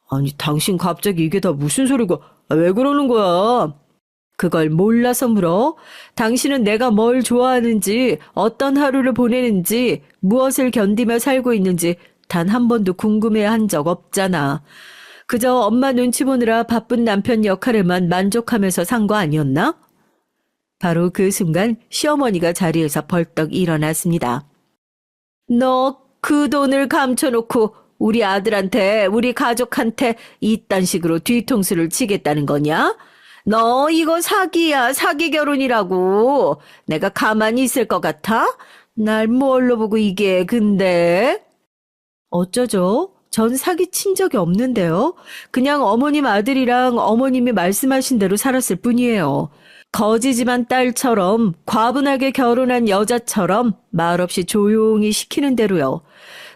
아니, 당신 갑자기 이게 다 무슨 소리고, 왜 그러는 거야? 그걸 몰라서 물어? 당신은 내가 뭘 좋아하는지, 어떤 하루를 보내는지, 무엇을 견디며 살고 있는지 단 한 번도 궁금해한 적 없잖아. 그저 엄마 눈치 보느라 바쁜 남편 역할에만 만족하면서 산 거 아니었나? 바로 그 순간 시어머니가 자리에서 벌떡 일어났습니다. 너 그 돈을 감춰놓고 우리 아들한테, 우리 가족한테 이딴 식으로 뒤통수를 치겠다는 거냐? 너 이거 사기야, 사기 결혼이라고. 내가 가만히 있을 것 같아? 날 뭘로 보고 이게 근데? 어쩌죠? 전 사기 친 적이 없는데요. 그냥 어머님 아들이랑 어머님이 말씀하신 대로 살았을 뿐이에요. 거지지만 딸처럼 과분하게 결혼한 여자처럼 말없이 조용히 시키는 대로요.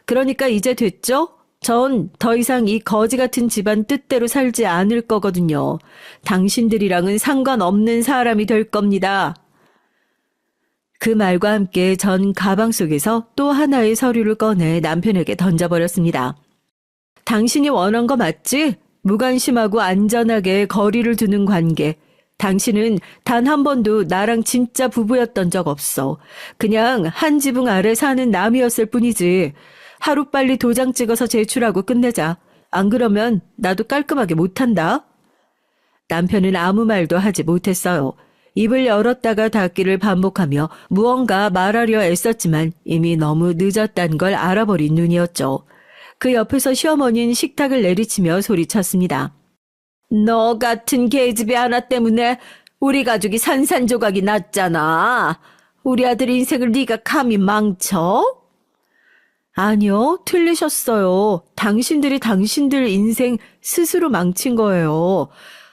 그러니까 이제 됐죠? 전 더 이상 이 거지 같은 집안 뜻대로 살지 않을 거거든요. 당신들이랑은 상관없는 사람이 될 겁니다. 그 말과 함께 전 가방 속에서 또 하나의 서류를 꺼내 남편에게 던져버렸습니다. 당신이 원한 거 맞지? 무관심하고 안전하게 거리를 두는 관계. 당신은 단 한 번도 나랑 진짜 부부였던 적 없어. 그냥 한 지붕 아래 사는 남이었을 뿐이지. 하루빨리 도장 찍어서 제출하고 끝내자. 안 그러면 나도 깔끔하게 못한다. 남편은 아무 말도 하지 못했어요. 입을 열었다가 닫기를 반복하며 무언가 말하려 애썼지만 이미 너무 늦었단 걸 알아버린 눈이었죠. 그 옆에서 시어머니는 식탁을 내리치며 소리쳤습니다. 너 같은 계집애 하나 때문에 우리 가족이 산산조각이 났잖아. 우리 아들 인생을 네가 감히 망쳐? 아니요, 틀리셨어요. 당신들이 당신들 인생 스스로 망친 거예요.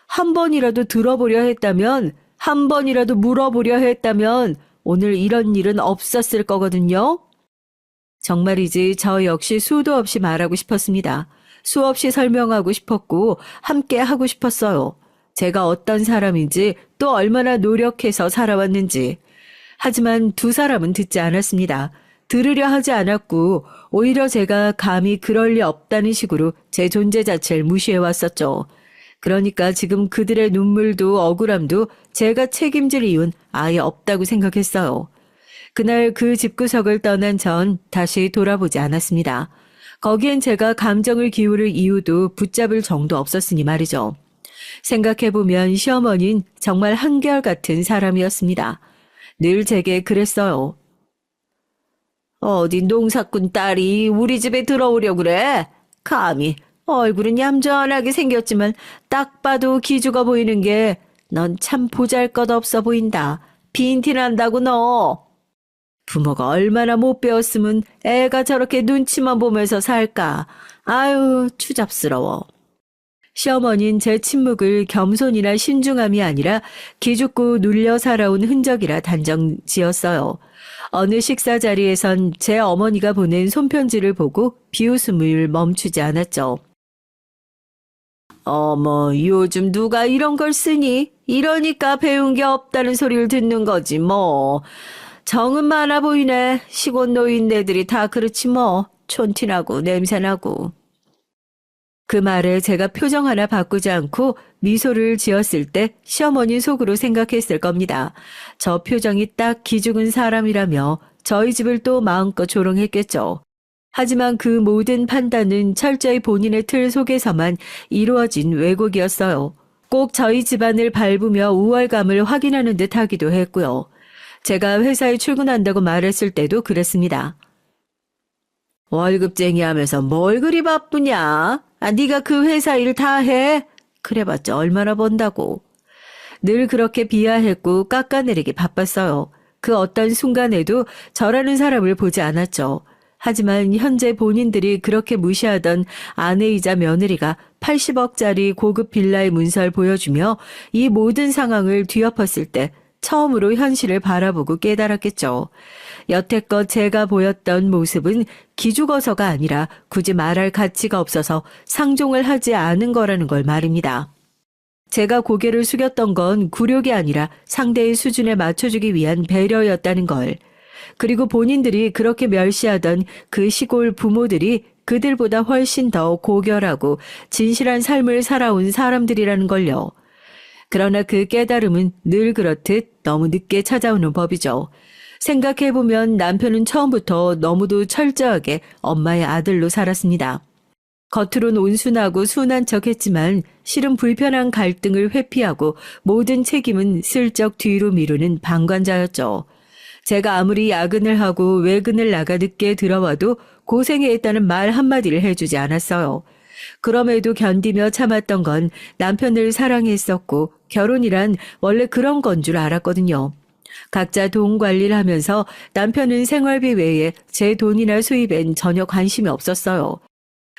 한 번이라도 들어보려 했다면, 한 번이라도 물어보려 했다면 오늘 이런 일은 없었을 거거든요. 정말이지 저 역시 수도 없이 말하고 싶었습니다. 수없이 설명하고 싶었고 함께 하고 싶었어요. 제가 어떤 사람인지 또 얼마나 노력해서 살아왔는지. 하지만 두 사람은 듣지 않았습니다. 들으려 하지 않았고 오히려 제가 감히 그럴 리 없다는 식으로 제 존재 자체를 무시해왔었죠. 그러니까 지금 그들의 눈물도 억울함도 제가 책임질 이유는 아예 없다고 생각했어요. 그날 그 집구석을 떠난 전 다시 돌아보지 않았습니다. 거기엔 제가 감정을 기울일 이유도 붙잡을 정도 없었으니 말이죠. 생각해보면 시어머니는 정말 한결같은 사람이었습니다. 늘 제게 그랬어요. 어디 농사꾼 딸이 우리 집에 들어오려 그래? 감히 얼굴은 얌전하게 생겼지만 딱 봐도 기죽어 보이는 게 넌 참 보잘것없어 보인다. 빈티 난다고 너. 부모가 얼마나 못 배웠으면 애가 저렇게 눈치만 보면서 살까. 아유, 추잡스러워. 시어머니는 제 침묵을 겸손이나 신중함이 아니라 기죽고 눌려 살아온 흔적이라 단정 지었어요. 어느 식사 자리에선 제 어머니가 보낸 손편지를 보고 비웃음을 멈추지 않았죠. 어머, 요즘 누가 이런 걸 쓰니? 이러니까 배운 게 없다는 소리를 듣는 거지 뭐. 정은 많아 보이네. 시골 노인네들이 다 그렇지 뭐. 촌티나고 냄새나고. 그 말에 제가 표정 하나 바꾸지 않고 미소를 지었을 때 시어머니 속으로 생각했을 겁니다. 저 표정이 딱 기죽은 사람이라며 저희 집을 또 마음껏 조롱했겠죠. 하지만 그 모든 판단은 철저히 본인의 틀 속에서만 이루어진 왜곡이었어요. 꼭 저희 집안을 밟으며 우월감을 확인하는 듯 하기도 했고요. 제가 회사에 출근한다고 말했을 때도 그랬습니다. 월급쟁이 하면서 뭘 그리 바쁘냐? 네가 그 회사 일 다 해? 그래봤자 얼마나 번다고. 늘 그렇게 비하했고 깎아내리기 바빴어요. 그 어떤 순간에도 저라는 사람을 보지 않았죠. 하지만 현재 본인들이 그렇게 무시하던 아내이자 며느리가 80억짜리 고급 빌라의 문서를 보여주며 이 모든 상황을 뒤엎었을 때 처음으로 현실을 바라보고 깨달았겠죠. 여태껏 제가 보였던 모습은 기죽어서가 아니라 굳이 말할 가치가 없어서 상종을 하지 않은 거라는 걸 말입니다. 제가 고개를 숙였던 건 굴욕이 아니라 상대의 수준에 맞춰주기 위한 배려였다는 걸. 그리고 본인들이 그렇게 멸시하던 그 시골 부모들이 그들보다 훨씬 더 고결하고 진실한 삶을 살아온 사람들이라는 걸요. 그러나 그 깨달음은 늘 그렇듯 너무 늦게 찾아오는 법이죠. 생각해보면 남편은 처음부터 너무도 철저하게 엄마의 아들로 살았습니다. 겉으론 온순하고 순한 척했지만 실은 불편한 갈등을 회피하고 모든 책임은 슬쩍 뒤로 미루는 방관자였죠. 제가 아무리 야근을 하고 외근을 나가 늦게 들어와도 고생했다는 말 한마디를 해주지 않았어요. 그럼에도 견디며 참았던 건 남편을 사랑했었고 결혼이란 원래 그런 건 줄 알았거든요. 각자 돈 관리를 하면서 남편은 생활비 외에 제 돈이나 수입엔 전혀 관심이 없었어요.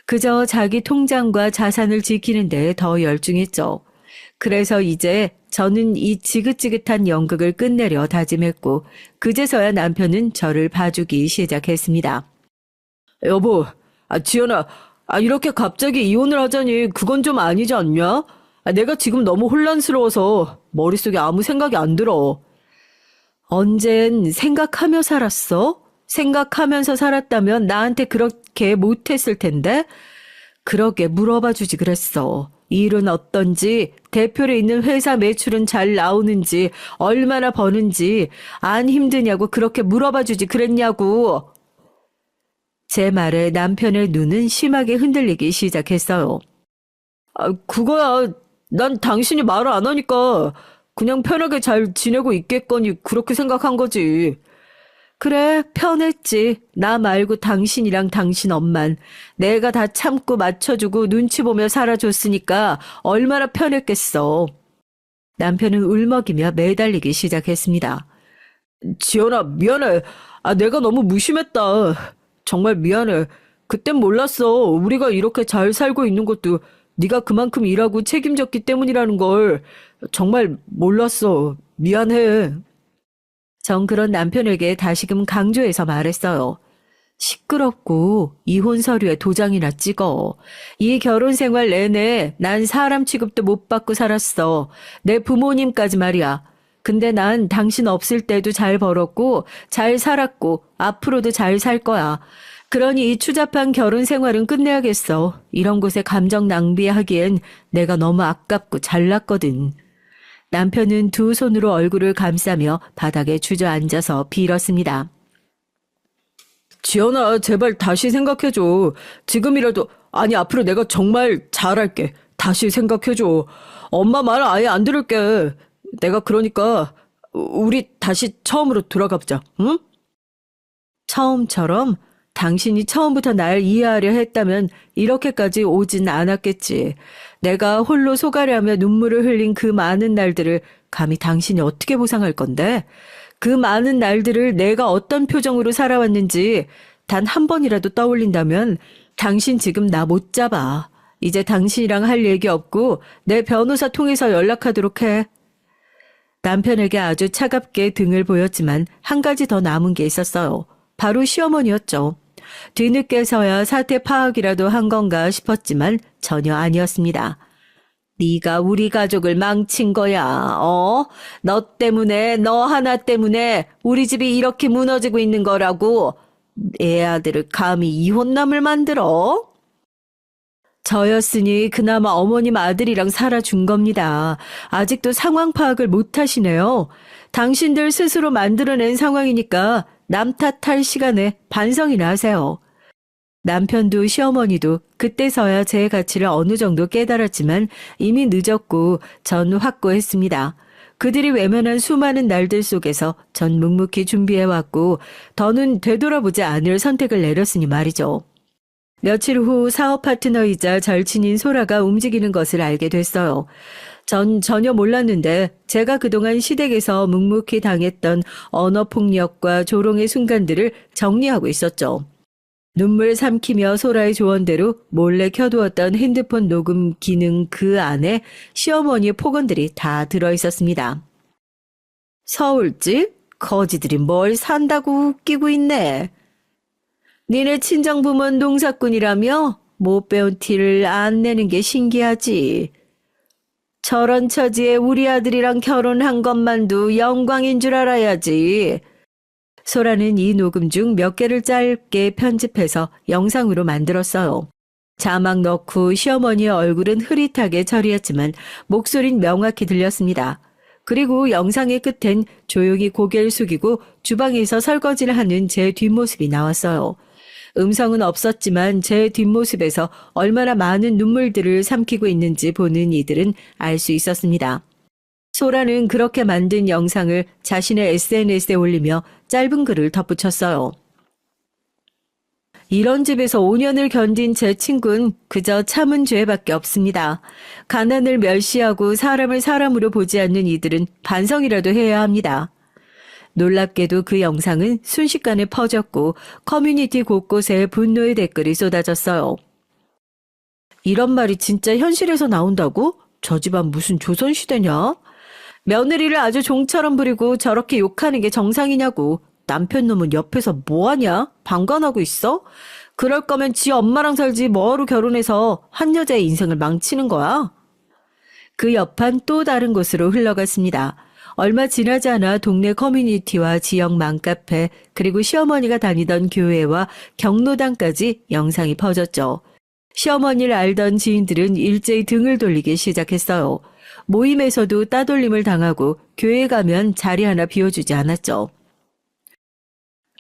그저 자기 통장과 자산을 지키는 데 더 열중했죠. 그래서 이제 저는 이 지긋지긋한 연극을 끝내려 다짐했고 그제서야 남편은 저를 봐주기 시작했습니다. 여보, 지연아, 이렇게 갑자기 이혼을 하자니 그건 좀 아니지 않냐? 내가 지금 너무 혼란스러워서 머릿속에 아무 생각이 안 들어. 언젠 생각하며 살았어? 생각하면서 살았다면 나한테 그렇게 못했을 텐데? 그러게 물어봐 주지 그랬어. 일은 어떤지, 대표로 있는 회사 매출은 잘 나오는지, 얼마나 버는지, 안 힘드냐고 그렇게 물어봐 주지 그랬냐고. 제 말에 남편의 눈은 심하게 흔들리기 시작했어요. 그거야. 난 당신이 말을 안 하니까 그냥 편하게 잘 지내고 있겠거니 그렇게 생각한 거지. 그래, 편했지. 나 말고 당신이랑 당신 엄만. 내가 다 참고 맞춰주고 눈치 보며 살아줬으니까 얼마나 편했겠어. 남편은 울먹이며 매달리기 시작했습니다. 지연아, 미안해. 내가 너무 무심했다. 정말 미안해. 그땐 몰랐어. 우리가 이렇게 잘 살고 있는 것도 네가 그만큼 일하고 책임졌기 때문이라는 걸 정말 몰랐어. 미안해. 전 그런 남편에게 다시금 강조해서 말했어요. 시끄럽고 이혼 서류에 도장이나 찍어. 이 결혼 생활 내내 난 사람 취급도 못 받고 살았어. 내 부모님까지 말이야. 근데 난 당신 없을 때도 잘 벌었고 잘 살았고 앞으로도 잘 살 거야. 그러니 이 추잡한 결혼 생활은 끝내야겠어. 이런 곳에 감정 낭비하기엔 내가 너무 아깝고 잘났거든. 남편은 두 손으로 얼굴을 감싸며 바닥에 주저앉아서 빌었습니다. 지연아, 제발 다시 생각해줘. 지금이라도, 앞으로 내가 정말 잘할게. 다시 생각해줘. 엄마 말 아예 안 들을게. 내가 그러니까 우리 다시 처음으로 돌아가보자. 응? 처음처럼? 당신이 처음부터 날 이해하려 했다면 이렇게까지 오진 않았겠지. 내가 홀로 속아려하며 눈물을 흘린 그 많은 날들을 감히 당신이 어떻게 보상할 건데? 그 많은 날들을 내가 어떤 표정으로 살아왔는지 단 한 번이라도 떠올린다면 당신 지금 나 못 잡아. 이제 당신이랑 할 얘기 없고 내 변호사 통해서 연락하도록 해. 남편에게 아주 차갑게 등을 보였지만 한 가지 더 남은 게 있었어요. 바로 시어머니였죠. 뒤늦게서야 사태 파악이라도 한 건가 싶었지만 전혀 아니었습니다. 네가 우리 가족을 망친 거야. 너 때문에, 너 하나 때문에 우리 집이 이렇게 무너지고 있는 거라고. 애 아들을 감히 이혼남을 만들어? 저였으니 그나마 어머님 아들이랑 살아준 겁니다. 아직도 상황 파악을 못 하시네요. 당신들 스스로 만들어낸 상황이니까 남 탓할 시간에 반성이나 하세요. 남편도 시어머니도 그때서야 제 가치를 어느 정도 깨달았지만 이미 늦었고 전 확고했습니다. 그들이 외면한 수많은 날들 속에서 전 묵묵히 준비해왔고 더는 되돌아보지 않을 선택을 내렸으니 말이죠. 며칠 후 사업 파트너이자 절친인 소라가 움직이는 것을 알게 됐어요. 전 전혀 몰랐는데 제가 그동안 시댁에서 묵묵히 당했던 언어폭력과 조롱의 순간들을 정리하고 있었죠. 눈물 삼키며 소라의 조언대로 몰래 켜두었던 핸드폰 녹음 기능 그 안에 시어머니의 폭언들이 다 들어있었습니다. 서울집? 거지들이 뭘 산다고 웃기고 있네. 니네 친정부모는 농사꾼이라며 못 배운 티를 안 내는 게 신기하지. 저런 처지에 우리 아들이랑 결혼한 것만도 영광인 줄 알아야지. 소라는 이 녹음 중 몇 개를 짧게 편집해서 영상으로 만들었어요. 자막 넣고 시어머니의 얼굴은 흐릿하게 처리했지만 목소린 명확히 들렸습니다. 그리고 영상의 끝엔 조용히 고개를 숙이고 주방에서 설거지를 하는 제 뒷모습이 나왔어요. 음성은 없었지만 제 뒷모습에서 얼마나 많은 눈물들을 삼키고 있는지 보는 이들은 알 수 있었습니다. 소라는 그렇게 만든 영상을 자신의 SNS에 올리며 짧은 글을 덧붙였어요. 이런 집에서 5년을 견딘 제 친구는 그저 참은 죄밖에 없습니다. 가난을 멸시하고 사람을 사람으로 보지 않는 이들은 반성이라도 해야 합니다. 놀랍게도 그 영상은 순식간에 퍼졌고 커뮤니티 곳곳에 분노의 댓글이 쏟아졌어요. 이런 말이 진짜 현실에서 나온다고? 저 집안 무슨 조선시대냐? 며느리를 아주 종처럼 부리고 저렇게 욕하는 게 정상이냐고. 남편 놈은 옆에서 뭐하냐? 방관하고 있어? 그럴 거면 지 엄마랑 살지 뭐하러 결혼해서 한 여자의 인생을 망치는 거야? 그 여판 또 다른 곳으로 흘러갔습니다. 얼마 지나지 않아 동네 커뮤니티와 지역 맘카페 그리고 시어머니가 다니던 교회와 경로당까지 영상이 퍼졌죠. 시어머니를 알던 지인들은 일제히 등을 돌리기 시작했어요. 모임에서도 따돌림을 당하고 교회 가면 자리 하나 비워주지 않았죠.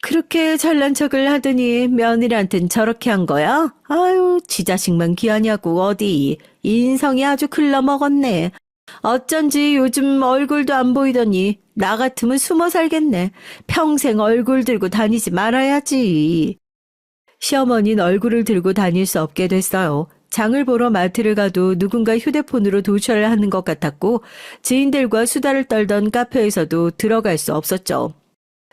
그렇게 잘난 척을 하더니 며느리한텐 저렇게 한 거야? 아유, 지 자식만 귀하냐고 어디. 인성이 아주 글러먹었네. 어쩐지 요즘 얼굴도 안 보이더니 나 같으면 숨어 살겠네. 평생 얼굴 들고 다니지 말아야지. 시어머니는 얼굴을 들고 다닐 수 없게 됐어요. 장을 보러 마트를 가도 누군가 휴대폰으로 도출을 하는 것 같았고 지인들과 수다를 떨던 카페에서도 들어갈 수 없었죠.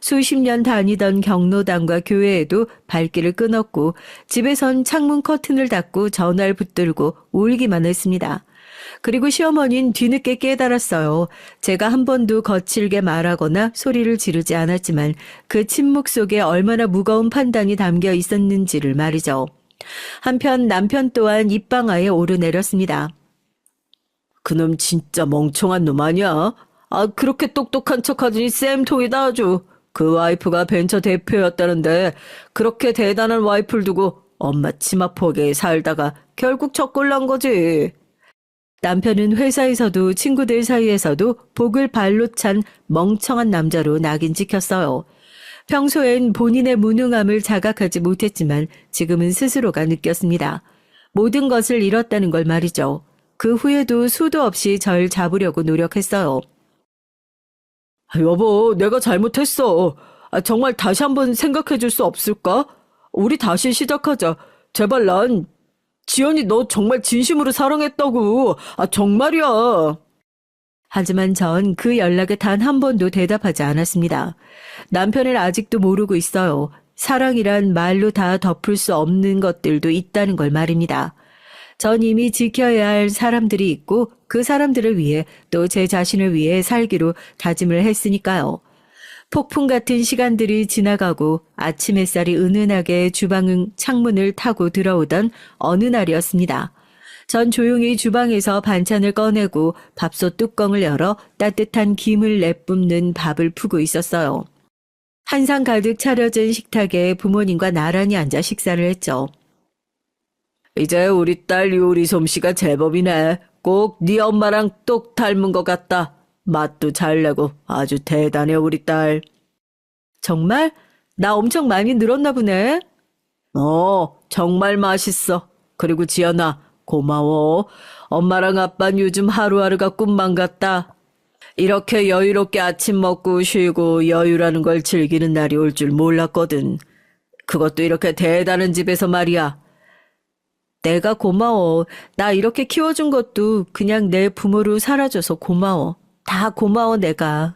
수십 년 다니던 경로당과 교회에도 발길을 끊었고 집에선 창문 커튼을 닫고 전화를 붙들고 울기만 했습니다. 그리고 시어머니는 뒤늦게 깨달았어요. 제가 한 번도 거칠게 말하거나 소리를 지르지 않았지만 그 침묵 속에 얼마나 무거운 판단이 담겨 있었는지를 말이죠. 한편 남편 또한 입방아에 오르내렸습니다. 그놈 진짜 멍청한 놈 아니야? 그렇게 똑똑한 척하더니 쌤통이다 아주. 그 와이프가 벤처 대표였다는데 그렇게 대단한 와이프를 두고 엄마 치마폭에 살다가 결국 적골 난 거지. 남편은 회사에서도 친구들 사이에서도 복을 발로 찬 멍청한 남자로 낙인 찍혔어요. 평소엔 본인의 무능함을 자각하지 못했지만 지금은 스스로가 느꼈습니다. 모든 것을 잃었다는 걸 말이죠. 그 후에도 수도 없이 절 잡으려고 노력했어요. 여보, 내가 잘못했어. 정말 다시 한번 생각해 줄 수 없을까? 우리 다시 시작하자. 제발 난 지연이 너 정말 진심으로 사랑했다고. 정말이야. 하지만 전 그 연락에 단 한 번도 대답하지 않았습니다. 남편을 아직도 모르고 있어요. 사랑이란 말로 다 덮을 수 없는 것들도 있다는 걸 말입니다. 전 이미 지켜야 할 사람들이 있고 그 사람들을 위해 또 제 자신을 위해 살기로 다짐을 했으니까요. 폭풍 같은 시간들이 지나가고 아침 햇살이 은은하게 주방 창문을 타고 들어오던 어느 날이었습니다. 전 조용히 주방에서 반찬을 꺼내고 밥솥 뚜껑을 열어 따뜻한 김을 내뿜는 밥을 푸고 있었어요. 한상 가득 차려진 식탁에 부모님과 나란히 앉아 식사를 했죠. 이제 우리 딸 요리 솜씨가 제법이네. 꼭 네 엄마랑 똑 닮은 것 같다. 맛도 잘 내고 아주 대단해 우리 딸. 정말? 나 엄청 많이 늘었나 보네. 정말 맛있어. 그리고 지연아, 고마워. 엄마랑 아빠는 요즘 하루하루가 꿈만 같다. 이렇게 여유롭게 아침 먹고 쉬고 여유라는 걸 즐기는 날이 올 줄 몰랐거든. 그것도 이렇게 대단한 집에서 말이야. 내가 고마워. 나 이렇게 키워준 것도 그냥 내 부모로 살아줘서 고마워. 다 고마워 내가.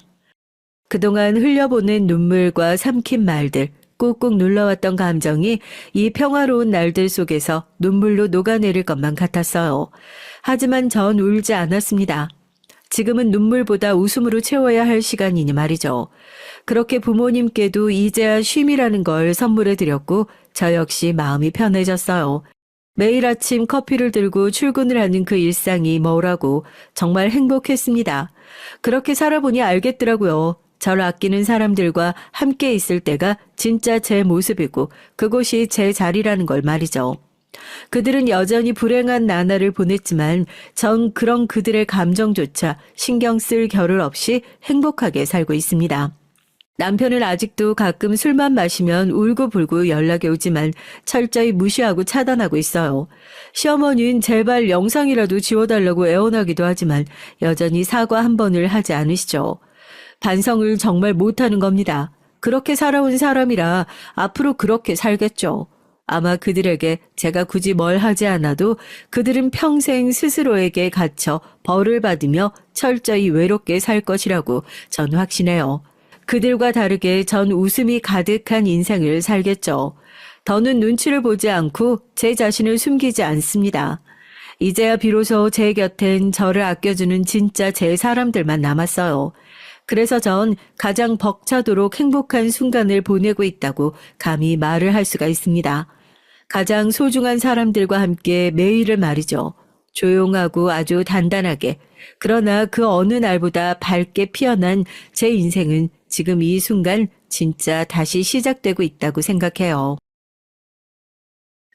그동안 흘려보낸 눈물과 삼킨 말들, 꾹꾹 눌러왔던 감정이 이 평화로운 날들 속에서 눈물로 녹아내릴 것만 같았어요. 하지만 전 울지 않았습니다. 지금은 눈물보다 웃음으로 채워야 할 시간이니 말이죠. 그렇게 부모님께도 이제야 쉼이라는 걸 선물해 드렸고 저 역시 마음이 편해졌어요. 매일 아침 커피를 들고 출근을 하는 그 일상이 뭐라고 정말 행복했습니다. 그렇게 살아보니 알겠더라고요. 저를 아끼는 사람들과 함께 있을 때가 진짜 제 모습이고 그곳이 제 자리라는 걸 말이죠. 그들은 여전히 불행한 나날을 보냈지만 전 그런 그들의 감정조차 신경 쓸 겨를 없이 행복하게 살고 있습니다. 남편은 아직도 가끔 술만 마시면 울고불고 연락이 오지만 철저히 무시하고 차단하고 있어요. 시어머니는 제발 영상이라도 지워달라고 애원하기도 하지만 여전히 사과 한 번을 하지 않으시죠. 반성을 정말 못하는 겁니다. 그렇게 살아온 사람이라 앞으로 그렇게 살겠죠. 아마 그들에게 제가 굳이 뭘 하지 않아도 그들은 평생 스스로에게 갇혀 벌을 받으며 철저히 외롭게 살 것이라고 전 확신해요. 그들과 다르게 전 웃음이 가득한 인생을 살겠죠. 더는 눈치를 보지 않고 제 자신을 숨기지 않습니다. 이제야 비로소 제 곁엔 저를 아껴주는 진짜 제 사람들만 남았어요. 그래서 전 가장 벅차도록 행복한 순간을 보내고 있다고 감히 말을 할 수가 있습니다. 가장 소중한 사람들과 함께 매일을 말이죠. 조용하고 아주 단단하게, 그러나 그 어느 날보다 밝게 피어난 제 인생은 지금 이 순간 진짜 다시 시작되고 있다고 생각해요.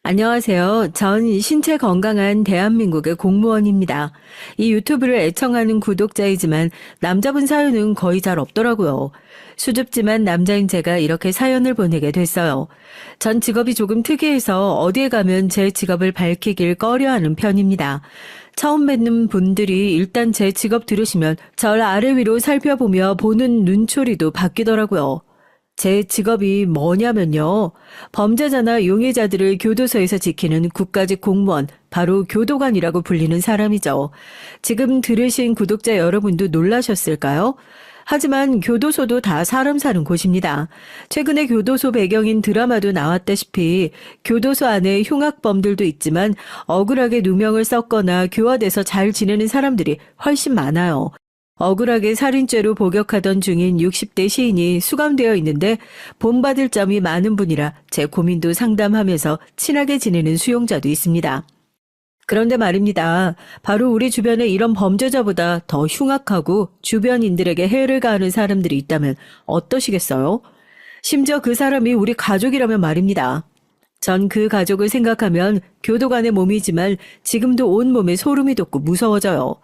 안녕하세요. 전 신체 건강한 대한민국의 공무원입니다. 이 유튜브를 애청하는 구독자이지만 남자분 사연은 거의 잘 없더라고요. 수줍지만 남자인 제가 이렇게 사연을 보내게 됐어요. 전 직업이 조금 특이해서 어디에 가면 제 직업을 밝히길 꺼려하는 편입니다. 처음 뵙는 분들이 일단 제 직업 들으시면 절 아래 위로 살펴보며 보는 눈초리도 바뀌더라고요. 제 직업이 뭐냐면요. 범죄자나 용의자들을 교도소에서 지키는 국가직 공무원, 바로 교도관이라고 불리는 사람이죠. 지금 들으신 구독자 여러분도 놀라셨을까요? 하지만 교도소도 다 사람 사는 곳입니다. 최근에 교도소 배경인 드라마도 나왔다시피 교도소 안에 흉악범들도 있지만 억울하게 누명을 썼거나 교화돼서 잘 지내는 사람들이 훨씬 많아요. 억울하게 살인죄로 복역하던 중인 60대 시인이 수감되어 있는데 본받을 점이 많은 분이라 제 고민도 상담하면서 친하게 지내는 수용자도 있습니다. 그런데 말입니다. 바로 우리 주변에 이런 범죄자보다 더 흉악하고 주변인들에게 해를 가하는 사람들이 있다면 어떠시겠어요? 심지어 그 사람이 우리 가족이라면 말입니다. 전 그 가족을 생각하면 교도관의 몸이지만 지금도 온몸에 소름이 돋고 무서워져요.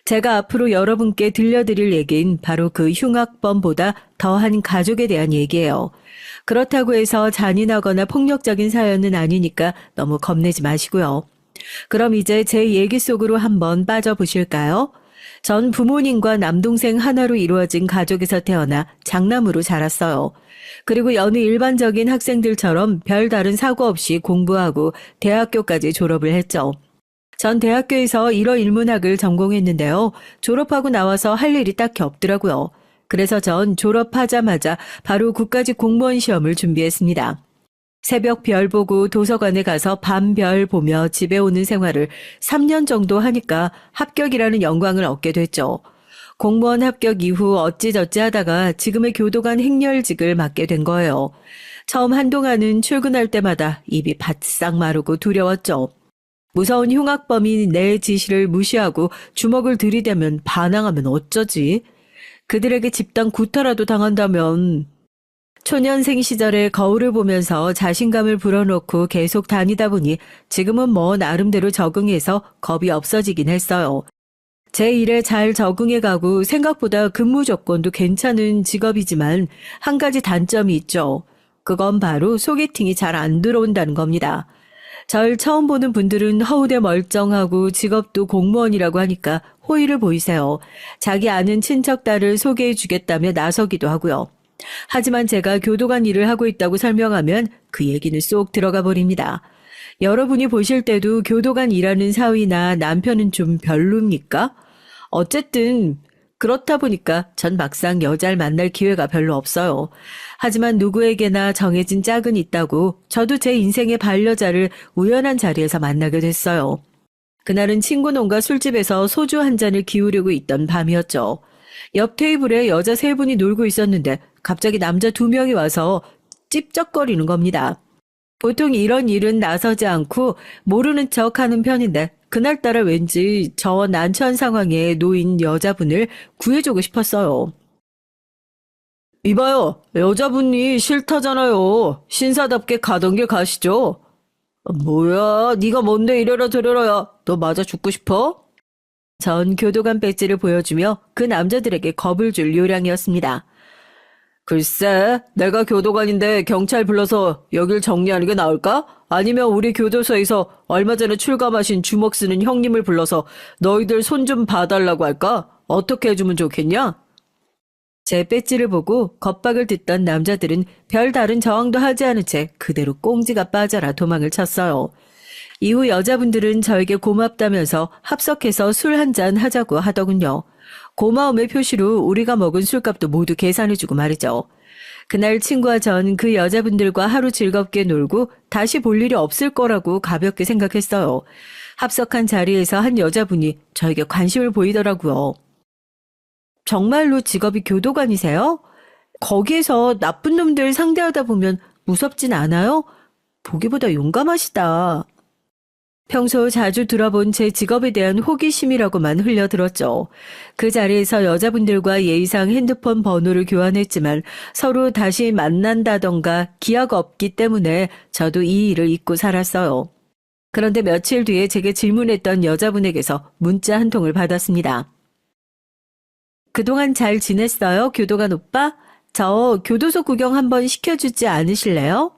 제가 앞으로 여러분께 들려드릴 얘기는 바로 그 흉악범보다 더한 가족에 대한 얘기예요. 그렇다고 해서 잔인하거나 폭력적인 사연은 아니니까 너무 겁내지 마시고요. 그럼 이제 제 얘기 속으로 한번 빠져보실까요? 전 부모님과 남동생 하나로 이루어진 가족에서 태어나 장남으로 자랐어요. 그리고 여느 일반적인 학생들처럼 별다른 사고 없이 공부하고 대학교까지 졸업을 했죠. 전 대학교에서 일어일문학을 전공했는데요. 졸업하고 나와서 할 일이 딱히 없더라고요. 그래서 전 졸업하자마자 바로 국가직 공무원 시험을 준비했습니다. 새벽 별 보고 도서관에 가서 밤 별 보며 집에 오는 생활을 3년 정도 하니까 합격이라는 영광을 얻게 됐죠. 공무원 합격 이후 어찌저찌 하다가 지금의 교도관 행렬직을 맡게 된 거예요. 처음 한동안은 출근할 때마다 입이 바싹 마르고 두려웠죠. 무서운 흉악범이 내 지시를 무시하고 주먹을 들이대면 반항하면 어쩌지? 그들에게 집단 구타라도 당한다면. 초년생 시절에 거울을 보면서 자신감을 불어넣고 계속 다니다 보니 지금은 뭐 나름대로 적응해서 겁이 없어지긴 했어요. 제 일에 잘 적응해가고 생각보다 근무 조건도 괜찮은 직업이지만 한 가지 단점이 있죠. 그건 바로 소개팅이 잘 안 들어온다는 겁니다. 절 처음 보는 분들은 허우대 멀쩡하고 직업도 공무원이라고 하니까 호의를 보이세요. 자기 아는 친척 딸을 소개해 주겠다며 나서기도 하고요. 하지만 제가 교도관 일을 하고 있다고 설명하면 그 얘기는 쏙 들어가 버립니다. 여러분이 보실 때도 교도관 일하는 사위나 남편은 좀 별로입니까? 어쨌든 그렇다 보니까 전 막상 여자를 만날 기회가 별로 없어요. 하지만 누구에게나 정해진 짝은 있다고 저도 제 인생의 반려자를 우연한 자리에서 만나게 됐어요. 그날은 친구 농가 술집에서 소주 한 잔을 기울이고 있던 밤이었죠. 옆 테이블에 여자 3분이 놀고 있었는데 갑자기 남자 2명이 와서 찝쩍거리는 겁니다. 보통 이런 일은 나서지 않고 모르는 척 하는 편인데 그날따라 왠지 저 난처한 상황에 놓인 여자분을 구해주고 싶었어요. 이봐요, 여자분이 싫다잖아요. 신사답게 가던 길 가시죠. 뭐야, 네가 뭔데 이래라 저래라야. 너 맞아 죽고 싶어? 전 교도관 배지를 보여주며 그 남자들에게 겁을 줄 요량이었습니다. 글쎄, 내가 교도관인데 경찰 불러서 여길 정리하는 게 나을까? 아니면 우리 교도소에서 얼마 전에 출감하신 주먹 쓰는 형님을 불러서 너희들 손 좀 봐달라고 할까? 어떻게 해주면 좋겠냐? 제 배지를 보고 겁박을 듣던 남자들은 별다른 저항도 하지 않은 채 그대로 꽁지가 빠져라 도망을 쳤어요. 이후 여자분들은 저에게 고맙다면서 합석해서 술 한잔 하자고 하더군요. 고마움의 표시로 우리가 먹은 술값도 모두 계산해주고 말이죠. 그날 친구와 전 그 여자분들과 하루 즐겁게 놀고 다시 볼 일이 없을 거라고 가볍게 생각했어요. 합석한 자리에서 한 여자분이 저에게 관심을 보이더라고요. 정말로 직업이 교도관이세요? 거기에서 나쁜 놈들 상대하다 보면 무섭진 않아요? 보기보다 용감하시다. 평소 자주 들어본 제 직업에 대한 호기심이라고만 흘려들었죠. 그 자리에서 여자분들과 예의상 핸드폰 번호를 교환했지만 서로 다시 만난다던가 기약 없기 때문에 저도 이 일을 잊고 살았어요. 그런데 며칠 뒤에 제게 질문했던 여자분에게서 문자 한 통을 받았습니다. 그동안 잘 지냈어요, 교도관 오빠? 저 교도소 구경 한번 시켜주지 않으실래요?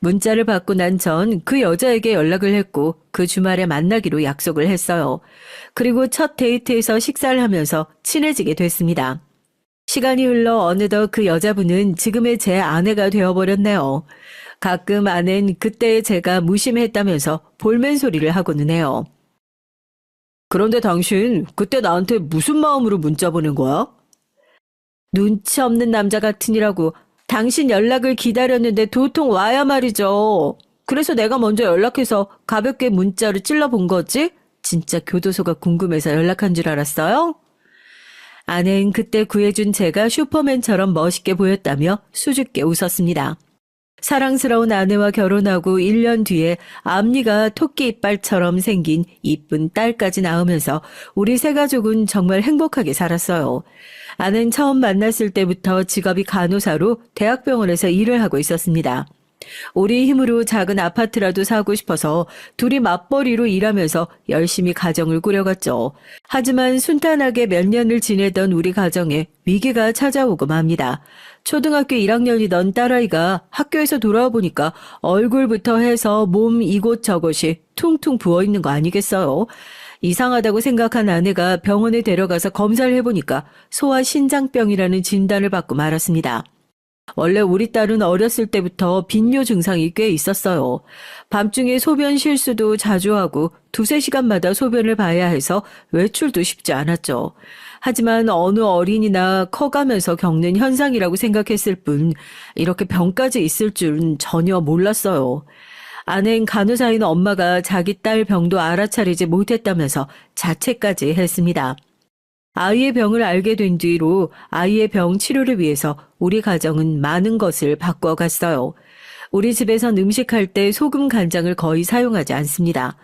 문자를 받고 난 전 그 여자에게 연락을 했고 그 주말에 만나기로 약속을 했어요. 그리고 첫 데이트에서 식사를 하면서 친해지게 됐습니다. 시간이 흘러 어느덧 그 여자분은 지금의 제 아내가 되어버렸네요. 가끔 아낸 그때의 제가 무심했다면서 볼멘 소리를 하고는 해요. 그런데 당신 그때 나한테 무슨 마음으로 문자 보낸 거야? 눈치 없는 남자 같으니라고. 당신 연락을 기다렸는데 도통 와야 말이죠. 그래서 내가 먼저 연락해서 가볍게 문자를 찔러본 거지? 진짜 교도소가 궁금해서 연락한 줄 알았어요? 아내는 그때 구해준 제가 슈퍼맨처럼 멋있게 보였다며 수줍게 웃었습니다. 사랑스러운 아내와 결혼하고 1년 뒤에 앞니가 토끼 이빨처럼 생긴 이쁜 딸까지 낳으면서 우리 세 가족은 정말 행복하게 살았어요. 아내는 처음 만났을 때부터 직업이 간호사로 대학병원에서 일을 하고 있었습니다. 우리 힘으로 작은 아파트라도 사고 싶어서 둘이 맞벌이로 일하면서 열심히 가정을 꾸려갔죠. 하지만 순탄하게 몇 년을 지내던 우리 가정에 위기가 찾아오고 맙니다. 초등학교 1학년이던 딸아이가 학교에서 돌아와 보니까 얼굴부터 해서 몸 이곳저곳이 퉁퉁 부어있는 거 아니겠어요? 이상하다고 생각한 아내가 병원에 데려가서 검사를 해보니까 소아신장병이라는 진단을 받고 말았습니다. 원래 우리 딸은 어렸을 때부터 빈뇨 증상이 꽤 있었어요. 밤중에 소변 실수도 자주 하고 2-3시간마다 소변을 봐야 해서 외출도 쉽지 않았죠. 하지만 어느 어린이나 커가면서 겪는 현상이라고 생각했을 뿐 이렇게 병까지 있을 줄은 전혀 몰랐어요. 아내인 간호사인 엄마가 자기 딸 병도 알아차리지 못했다면서 자책까지 했습니다. 아이의 병을 알게 된 뒤로 아이의 병 치료를 위해서 우리 가정은 많은 것을 바꿔갔어요. 우리 집에선 음식할 때 소금 간장을 거의 사용하지 않습니다.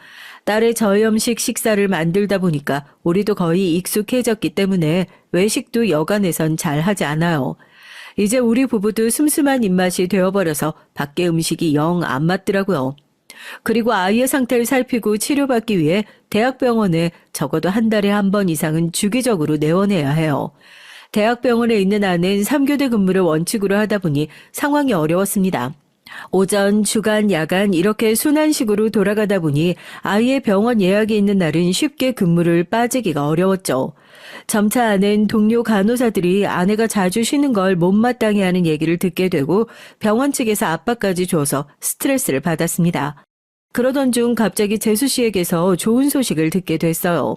딸의 저염식 식사를 만들다 보니까 우리도 거의 익숙해졌기 때문에 외식도 여간에선 잘 하지 않아요. 이제 우리 부부도 슴슴한 입맛이 되어버려서 밖에 음식이 영 안 맞더라고요. 그리고 아이의 상태를 살피고 치료받기 위해 대학병원에 적어도 한 달에 한 번 이상은 주기적으로 내원해야 해요. 대학병원에 있는 아는 3교대 근무를 원칙으로 하다 보니 상황이 어려웠습니다. 오전, 주간, 야간 이렇게 순환식으로 돌아가다 보니 아이의 병원 예약이 있는 날은 쉽게 근무를 빠지기가 어려웠죠. 점차 아는 동료 간호사들이 아내가 자주 쉬는 걸 못마땅해 하는 얘기를 듣게 되고 병원 측에서 압박까지 줘서 스트레스를 받았습니다. 그러던 중 갑자기 재수 씨에게서 좋은 소식을 듣게 됐어요.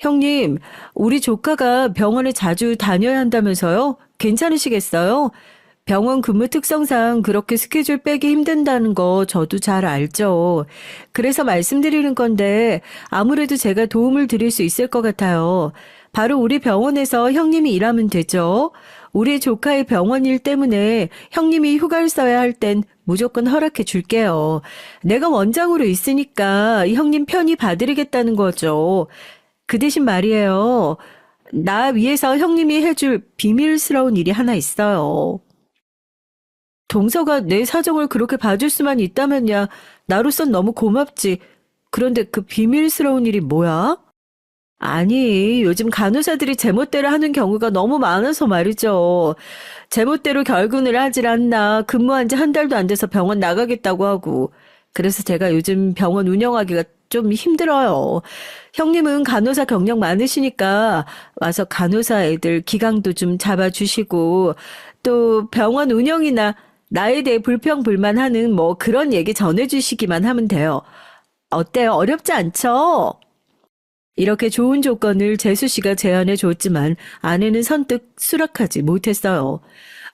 형님, 우리 조카가 병원에 자주 다녀야 한다면서요? 괜찮으시겠어요? 병원 근무 특성상 그렇게 스케줄 빼기 힘든다는 거 저도 잘 알죠. 그래서 말씀드리는 건데 아무래도 제가 도움을 드릴 수 있을 것 같아요. 바로 우리 병원에서 형님이 일하면 되죠. 우리 조카의 병원 일 때문에 형님이 휴가를 써야 할 땐 무조건 허락해 줄게요. 내가 원장으로 있으니까 형님 편히 봐드리겠다는 거죠. 그 대신 말이에요. 나 위해서 형님이 해줄 비밀스러운 일이 하나 있어요. 동서가 내 사정을 그렇게 봐줄 수만 있다면야 나로선 너무 고맙지. 그런데 그 비밀스러운 일이 뭐야? 아니, 요즘 간호사들이 제멋대로 하는 경우가 너무 많아서 말이죠. 제멋대로 결근을 하질 않나 근무한 지 한 달도 안 돼서 병원 나가겠다고 하고. 그래서 제가 요즘 병원 운영하기가 좀 힘들어요. 형님은 간호사 경력 많으시니까 와서 간호사 애들 기강도 좀 잡아주시고 또 병원 운영이나 나에 대해 불평불만하는 뭐 그런 얘기 전해주시기만 하면 돼요. 어때요? 어렵지 않죠? 이렇게 좋은 조건을 재수 씨가 제안해 줬지만 아내는 선뜻 수락하지 못했어요.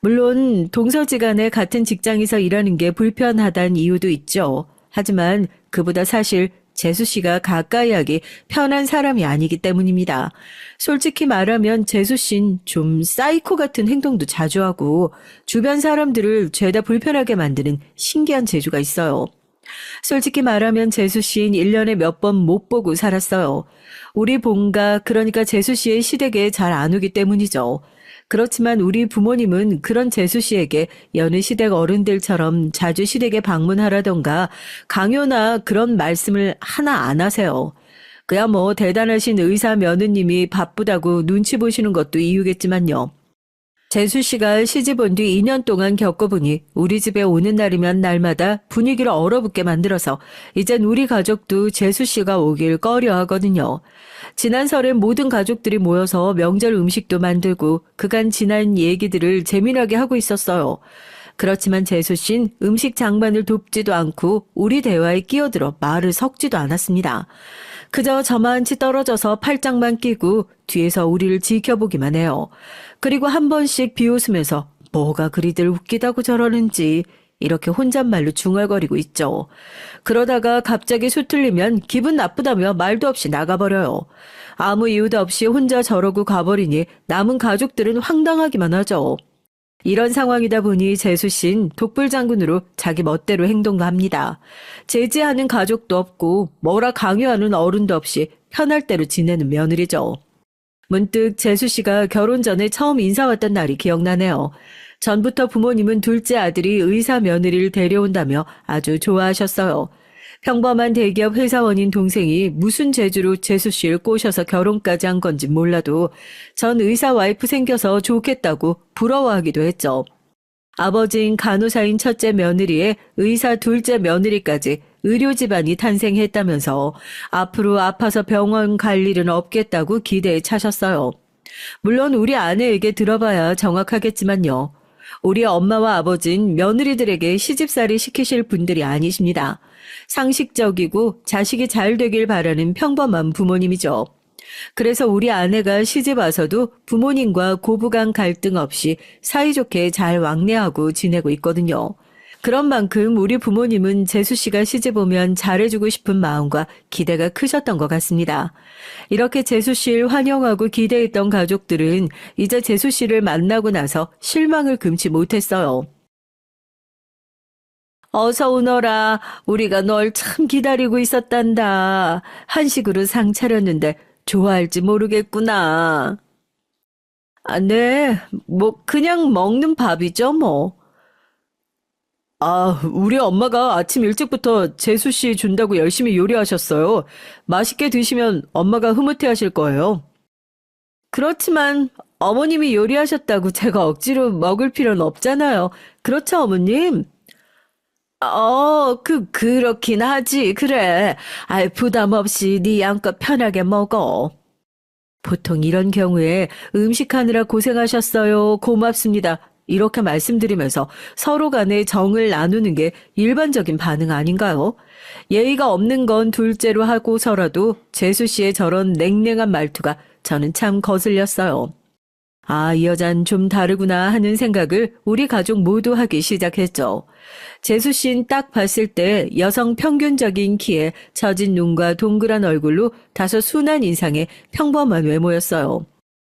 물론 동서지간에 같은 직장에서 일하는 게 불편하다는 이유도 있죠. 하지만 그보다 사실 재수 씨가 가까이 하기 편한 사람이 아니기 때문입니다. 솔직히 말하면 재수 씨는 좀 사이코 같은 행동도 자주 하고 주변 사람들을 죄다 불편하게 만드는 신기한 재주가 있어요. 솔직히 말하면 재수 씨는 1년에 몇 번 못 보고 살았어요. 우리 본가, 그러니까 재수 씨의 시댁에 잘 안 오기 때문이죠. 그렇지만 우리 부모님은 그런 재수 씨에게 여느 시댁 어른들처럼 자주 시댁에 방문하라던가 강요나 그런 말씀을 하나 안 하세요. 그야 뭐 대단하신 의사 며느님이 바쁘다고 눈치 보시는 것도 이유겠지만요. 재수 씨가 시집 온 뒤 2년 동안 겪어보니 우리 집에 오는 날이면 날마다 분위기를 얼어붙게 만들어서 이젠 우리 가족도 재수 씨가 오길 꺼려 하거든요. 지난 설에 모든 가족들이 모여서 명절 음식도 만들고 그간 지난 얘기들을 재미나게 하고 있었어요. 그렇지만 재수 씨는 음식 장만을 돕지도 않고 우리 대화에 끼어들어 말을 섞지도 않았습니다. 그저 저만치 떨어져서 팔짱만 끼고 뒤에서 우리를 지켜보기만 해요. 그리고 한 번씩 비웃으면서 뭐가 그리들 웃기다고 저러는지 이렇게 혼잣말로 중얼거리고 있죠. 그러다가 갑자기 수틀리면 기분 나쁘다며 말도 없이 나가버려요. 아무 이유도 없이 혼자 저러고 가버리니 남은 가족들은 황당하기만 하죠. 이런 상황이다 보니 재수 씨는 독불장군으로 자기 멋대로 행동합니다. 제지하는 가족도 없고 뭐라 강요하는 어른도 없이 편할 대로 지내는 며느리죠. 문득 재수 씨가 결혼 전에 처음 인사 왔던 날이 기억나네요. 전부터 부모님은 둘째 아들이 의사 며느리를 데려온다며 아주 좋아하셨어요. 평범한 대기업 회사원인 동생이 무슨 재주로 재수 씨를 꼬셔서 결혼까지 한 건지 몰라도 전 의사 와이프 생겨서 좋겠다고 부러워하기도 했죠. 아버지인 간호사인 첫째 며느리에 의사 둘째 며느리까지 의료 집안이 탄생했다면서 앞으로 아파서 병원 갈 일은 없겠다고 기대에 차셨어요. 물론 우리 아내에게 들어봐야 정확하겠지만요. 우리 엄마와 아버진 며느리들에게 시집살이 시키실 분들이 아니십니다. 상식적이고 자식이 잘 되길 바라는 평범한 부모님이죠. 그래서 우리 아내가 시집 와서도 부모님과 고부간 갈등 없이 사이좋게 잘 왕래하고 지내고 있거든요. 그런 만큼 우리 부모님은 재수 씨가 시집 오면 잘해주고 싶은 마음과 기대가 크셨던 것 같습니다. 이렇게 재수 씨를 환영하고 기대했던 가족들은 이제 재수 씨를 만나고 나서 실망을 금치 못했어요. 어서 오너라. 우리가 널 참 기다리고 있었단다. 한식으로 상 차렸는데 좋아할지 모르겠구나. 아, 네. 뭐 그냥 먹는 밥이죠, 뭐. 아, 우리 엄마가 아침 일찍부터 재수 씨 준다고 열심히 요리하셨어요. 맛있게 드시면 엄마가 흐뭇해 하실 거예요. 그렇지만 어머님이 요리하셨다고 제가 억지로 먹을 필요는 없잖아요. 그렇죠, 어머님? 그렇긴 하지. 그래. 아이, 부담 없이 네 양껏 편하게 먹어. 보통 이런 경우에 음식하느라 고생하셨어요. 고맙습니다. 이렇게 말씀드리면서 서로 간에 정을 나누는 게 일반적인 반응 아닌가요? 예의가 없는 건 둘째로 하고서라도 재수 씨의 저런 냉랭한 말투가 저는 참 거슬렸어요. 아, 이 여잔 좀 다르구나 하는 생각을 우리 가족 모두 하기 시작했죠. 재수 씨는 딱 봤을 때 여성 평균적인 키에 처진 눈과 동그란 얼굴로 다소 순한 인상의 평범한 외모였어요.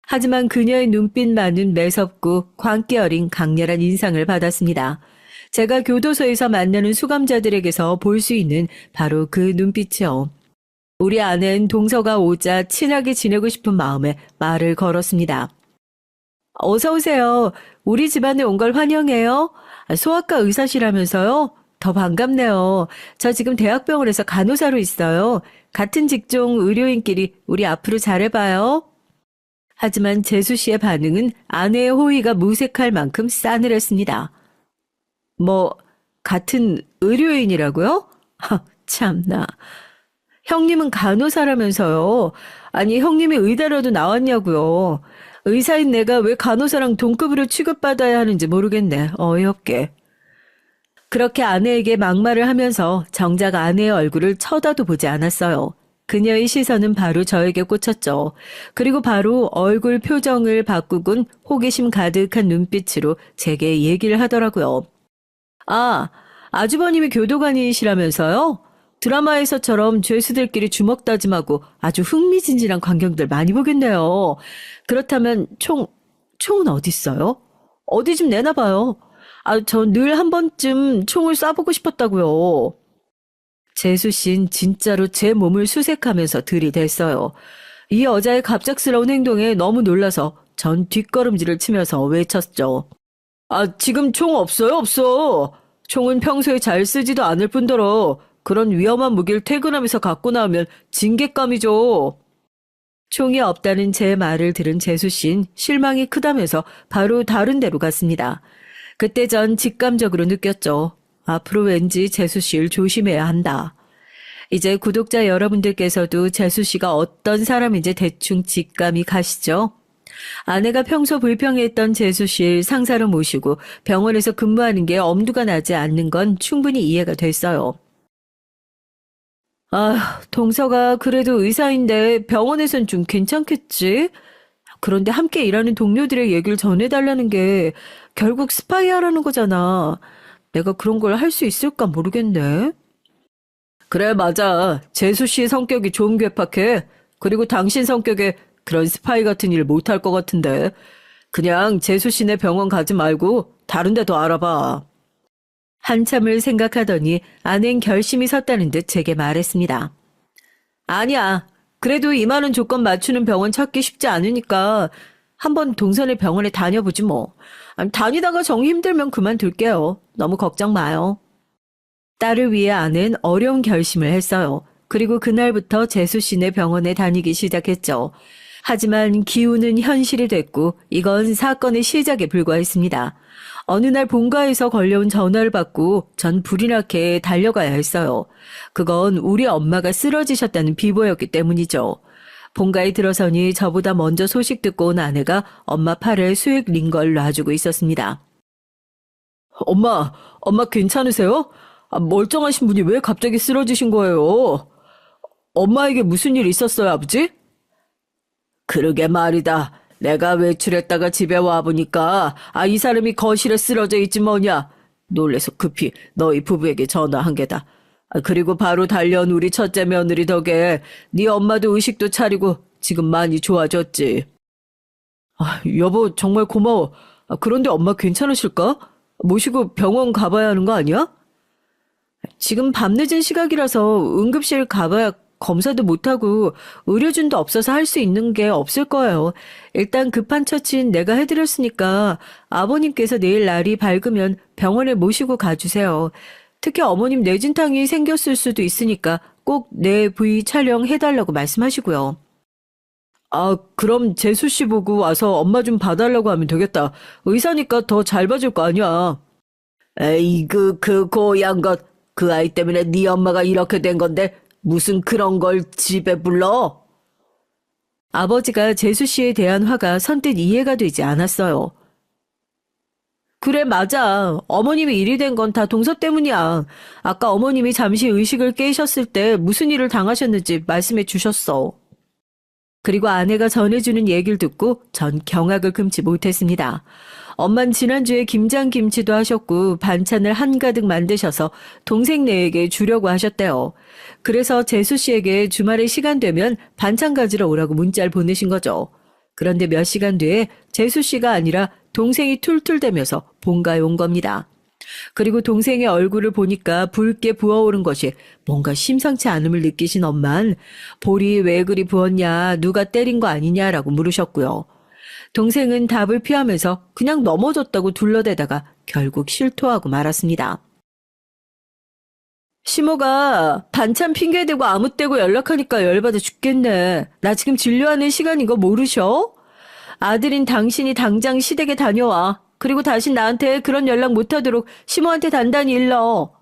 하지만 그녀의 눈빛만은 매섭고 광기 어린 강렬한 인상을 받았습니다. 제가 교도소에서 만나는 수감자들에게서 볼 수 있는 바로 그 눈빛이요. 우리 아내는 동서가 오자 친하게 지내고 싶은 마음에 말을 걸었습니다. 어서 오세요. 우리 집안에 온 걸 환영해요. 소아과 의사시라면서요? 더 반갑네요. 저 지금 대학병원에서 간호사로 있어요. 같은 직종 의료인끼리 우리 앞으로 잘해봐요. 하지만 재수 씨의 반응은 아내의 호의가 무색할 만큼 싸늘했습니다. 뭐, 같은 의료인이라고요? 참나. 형님은 간호사라면서요. 아니, 형님이 의대라도 나왔냐고요. 의사인 내가 왜 간호사랑 동급으로 취급받아야 하는지 모르겠네. 어이없게. 그렇게 아내에게 막말을 하면서 정작 아내의 얼굴을 쳐다도 보지 않았어요. 그녀의 시선은 바로 저에게 꽂혔죠. 그리고 바로 얼굴 표정을 바꾸곤 호기심 가득한 눈빛으로 제게 얘기를 하더라고요. 아, 아주버님이 교도관이시라면서요? 드라마에서처럼 죄수들끼리 주먹 다짐하고 아주 흥미진진한 광경들 많이 보겠네요. 그렇다면 총은 어디 있어요? 어디 좀 내놔봐요. 아, 저 늘 한 번쯤 총을 쏴보고 싶었다고요. 재수 씨는 진짜로 제 몸을 수색하면서 들이댔어요. 이 여자의 갑작스러운 행동에 너무 놀라서 전 뒷걸음질을 치면서 외쳤죠. 아, 지금 총 없어요, 없어. 총은 평소에 잘 쓰지도 않을 뿐더러 그런 위험한 무기를 퇴근하면서 갖고 나오면 징계감이죠. 총이 없다는 제 말을 들은 재수 씨는 실망이 크다면서 바로 다른 데로 갔습니다. 그때 전 직감적으로 느꼈죠. 앞으로 왠지 재수 씨를 조심해야 한다. 이제 구독자 여러분들께서도 재수 씨가 어떤 사람인지 대충 직감이 가시죠? 아내가 평소 불평했던 재수 씨를 상사로 모시고 병원에서 근무하는 게 엄두가 나지 않는 건 충분히 이해가 됐어요. 아, 동서가 그래도 의사인데 병원에선 좀 괜찮겠지? 그런데 함께 일하는 동료들의 얘기를 전해달라는 게 결국 스파이 하라는 거잖아. 내가 그런 걸 할 수 있을까 모르겠네. 그래, 맞아. 재수 씨 성격이 좀 괴팍해. 그리고 당신 성격에 그런 스파이 같은 일 못할 것 같은데. 그냥 재수 씨네 병원 가지 말고 다른 데 더 알아봐. 한참을 생각하더니 아내는 결심이 섰다는 듯 제게 말했습니다. 아니야. 그래도 이만한 조건 맞추는 병원 찾기 쉽지 않으니까 한번 동선의 병원에 다녀보지 뭐. 아니, 다니다가 정 힘들면 그만둘게요. 너무 걱정 마요. 딸을 위해 아내는 어려운 결심을 했어요. 그리고 그날부터 재수 씨네 병원에 다니기 시작했죠. 하지만 기우는 현실이 됐고 이건 사건의 시작에 불과했습니다. 어느 날 본가에서 걸려온 전화를 받고 전 불이 나게 달려가야 했어요. 그건 우리 엄마가 쓰러지셨다는 비보였기 때문이죠. 본가에 들어서니 저보다 먼저 소식 듣고 온 아내가 엄마 팔에 수액 링걸 놔주고 있었습니다. 엄마 괜찮으세요? 아, 멀쩡하신 분이 왜 갑자기 쓰러지신 거예요? 엄마에게 무슨 일 있었어요, 아버지? 그러게 말이다. 내가 외출했다가 집에 와보니까 이 사람이 거실에 쓰러져 있지 뭐냐. 놀래서 급히 너희 부부에게 전화한 게다. 그리고 바로 달려온 우리 첫째 며느리 덕에 네 엄마도 의식도 차리고 지금 많이 좋아졌지. 여보 정말 고마워. 그런데 엄마 괜찮으실까? 모시고 병원 가봐야 하는 거 아니야? 지금 밤늦은 시각이라서 응급실 가봐야 검사도 못하고 의료진도 없어서 할 수 있는 게 없을 거예요. 일단 급한 처치는 내가 해드렸으니까 아버님께서 내일 날이 밝으면 병원에 모시고 가주세요. 특히 어머님 뇌진탕이 생겼을 수도 있으니까 꼭 내 부위 촬영해달라고 말씀하시고요. 아, 그럼 재수 씨 보고 와서 엄마 좀 봐달라고 하면 되겠다. 의사니까 더 잘 봐줄 거 아니야. 에이, 그 고얀 것. 그 아이 때문에 네 엄마가 이렇게 된 건데 무슨 그런 걸 집에 불러? 아버지가 재수 씨에 대한 화가 선뜻 이해가 되지 않았어요. 그래, 맞아. 어머님이 일이 된 건 다 동서 때문이야. 아까 어머님이 잠시 의식을 깨셨을 때 무슨 일을 당하셨는지 말씀해 주셨어. 그리고 아내가 전해주는 얘기를 듣고 전 경악을 금치 못했습니다. 엄만 지난주에 김장김치도 하셨고 반찬을 한가득 만드셔서 동생네에게 주려고 하셨대요. 그래서 재수 씨에게 주말에 시간 되면 반찬 가지러 오라고 문자를 보내신 거죠. 그런데 몇 시간 뒤에 재수 씨가 아니라 동생이 툴툴대면서 본가에 온 겁니다. 그리고 동생의 얼굴을 보니까 붉게 부어오른 것이 뭔가 심상치 않음을 느끼신 엄만 볼이 왜 그리 부었냐, 누가 때린 거 아니냐라고 물으셨고요. 동생은 답을 피하면서 그냥 넘어졌다고 둘러대다가 결국 실토하고 말았습니다. 시모가 반찬 핑계대고 아무때고 연락하니까 열받아 죽겠네. 나 지금 진료하는 시간인 거 모르셔? 아들인 당신이 당장 시댁에 다녀와. 그리고 다신 나한테 그런 연락 못하도록 시모한테 단단히 일러.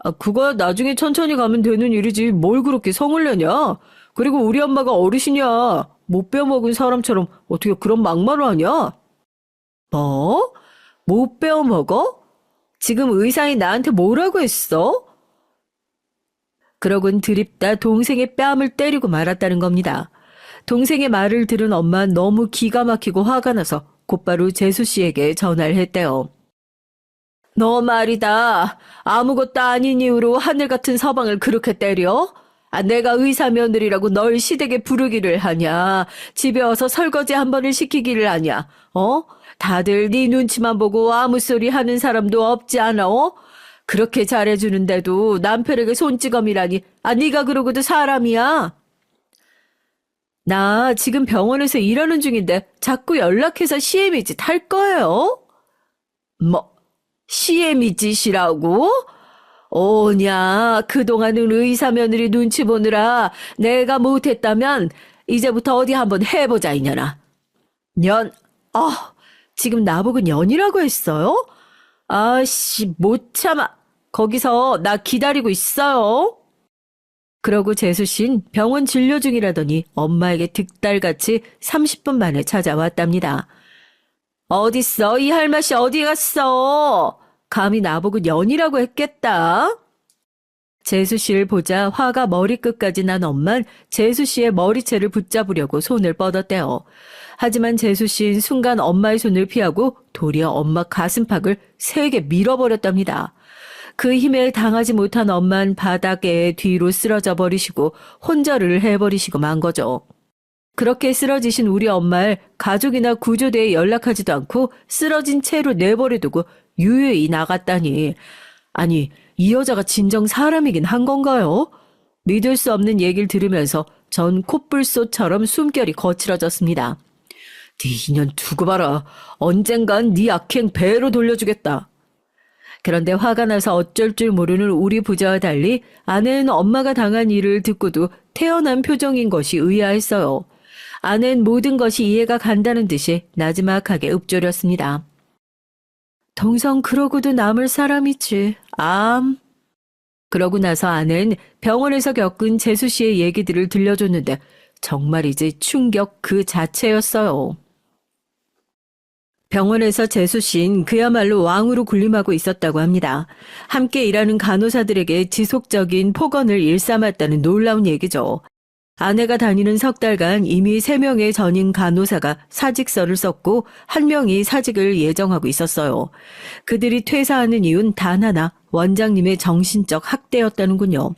아, 그거야 나중에 천천히 가면 되는 일이지 뭘 그렇게 성을 내냐? 그리고 우리 엄마가 어르신이야. 못 빼먹은 사람처럼 어떻게 그런 막말을 하냐? 뭐? 못 빼어먹어? 지금 의사이 나한테 뭐라고 했어? 그러곤 드립다 동생의 뺨을 때리고 말았다는 겁니다. 동생의 말을 들은 엄마는 너무 기가 막히고 화가 나서 곧바로 재수 씨에게 전화를 했대요. 너 말이다. 아무것도 아닌 이유로 하늘 같은 서방을 그렇게 때려? 아, 내가 의사 며느리라고 널 시댁에 부르기를 하냐? 집에 와서 설거지 한 번을 시키기를 하냐? 어? 다들 네 눈치만 보고 아무 소리 하는 사람도 없지 않아? 어? 그렇게 잘해주는데도 남편에게 손찌검이라니. 아, 네가 그러고도 사람이야? 나 지금 병원에서 일하는 중인데 자꾸 연락해서 CM이 짓 할 거예요? 뭐, CM이 짓이라고? 오냐, 그동안은 의사 며느리 눈치 보느라 내가 못했다면 이제부터 어디 한번 해보자 이년아. 년, 지금 나보고 년이라고 했어요? 아씨, 못 참아. 거기서 나 기다리고 있어요. 그러고 재수씨는 병원 진료 중이라더니 엄마에게 득달같이 30분 만에 찾아왔답니다. 어딨어? 이 할맛이 어디 갔어? 감히 나보고 년이라고 했겠다. 재수씨를 보자 화가 머리끝까지 난 엄만 재수씨의 머리채를 붙잡으려고 손을 뻗었대요. 하지만 재수씨는 순간 엄마의 손을 피하고 도리어 엄마 가슴팍을 세게 밀어버렸답니다. 그 힘에 당하지 못한 엄만 바닥에 뒤로 쓰러져 버리시고 혼절을 해버리시고 만 거죠. 그렇게 쓰러지신 우리 엄마를 가족이나 구조대에 연락하지도 않고 쓰러진 채로 내버려두고 유유히 나갔다니. 아니, 이 여자가 진정 사람이긴 한 건가요? 믿을 수 없는 얘기를 들으면서 전 콧불소처럼 숨결이 거칠어졌습니다. 네 인연 두고 봐라. 언젠간 네 악행 배로 돌려주겠다. 그런데 화가 나서 어쩔 줄 모르는 우리 부자와 달리 아내는 엄마가 당한 일을 듣고도 태어난 표정인 것이 의아했어요. 아내는 모든 것이 이해가 간다는 듯이 나지막하게 읊조렸습니다. 동성 그러고도 남을 사람이지. 그러고 나서 아내는 병원에서 겪은 재수 씨의 얘기들을 들려줬는데 정말이지 충격 그 자체였어요. 병원에서 재수 씨는 그야말로 왕으로 군림하고 있었다고 합니다. 함께 일하는 간호사들에게 지속적인 폭언을 일삼았다는 놀라운 얘기죠. 아내가 다니는 석 달간 이미 3명의 전임 간호사가 사직서를 썼고 1명이 사직을 예정하고 있었어요. 그들이 퇴사하는 이유는 단 하나, 원장님의 정신적 학대였다는군요.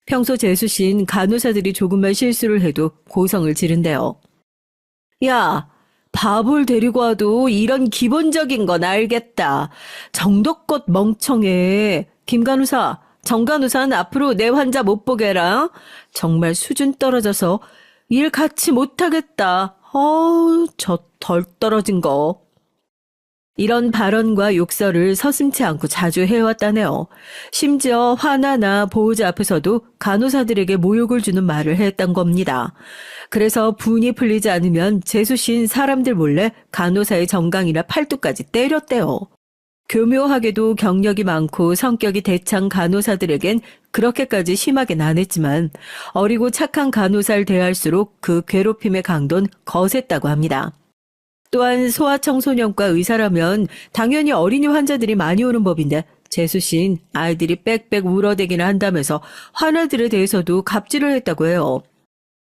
평소 재수 씨는 간호사들이 조금만 실수를 해도 고성을 지른대요. 야, 바보를 데리고 와도 이런 기본적인 건 알겠다. 정도껏 멍청해. 김 간호사, 정 간호사는 앞으로 내 환자 못 보게 해라. 정말 수준 떨어져서 일 같이 못하겠다. 저 덜 떨어진 거. 이런 발언과 욕설을 서슴지 않고 자주 해왔다네요. 심지어 환아나 보호자 앞에서도 간호사들에게 모욕을 주는 말을 했던 겁니다. 그래서 분이 풀리지 않으면 재수신 사람들 몰래 간호사의 정강이나 팔뚝까지 때렸대요. 교묘하게도 경력이 많고 성격이 대찬 간호사들에겐 그렇게까지 심하게는 안 했지만 어리고 착한 간호사를 대할수록 그 괴롭힘의 강도는 거셌다고 합니다. 또한 소아청소년과 의사라면 당연히 어린이 환자들이 많이 오는 법인데 재수신 아이들이 빽빽 울어대기나 한다면서 환아들에 대해서도 갑질을 했다고 해요.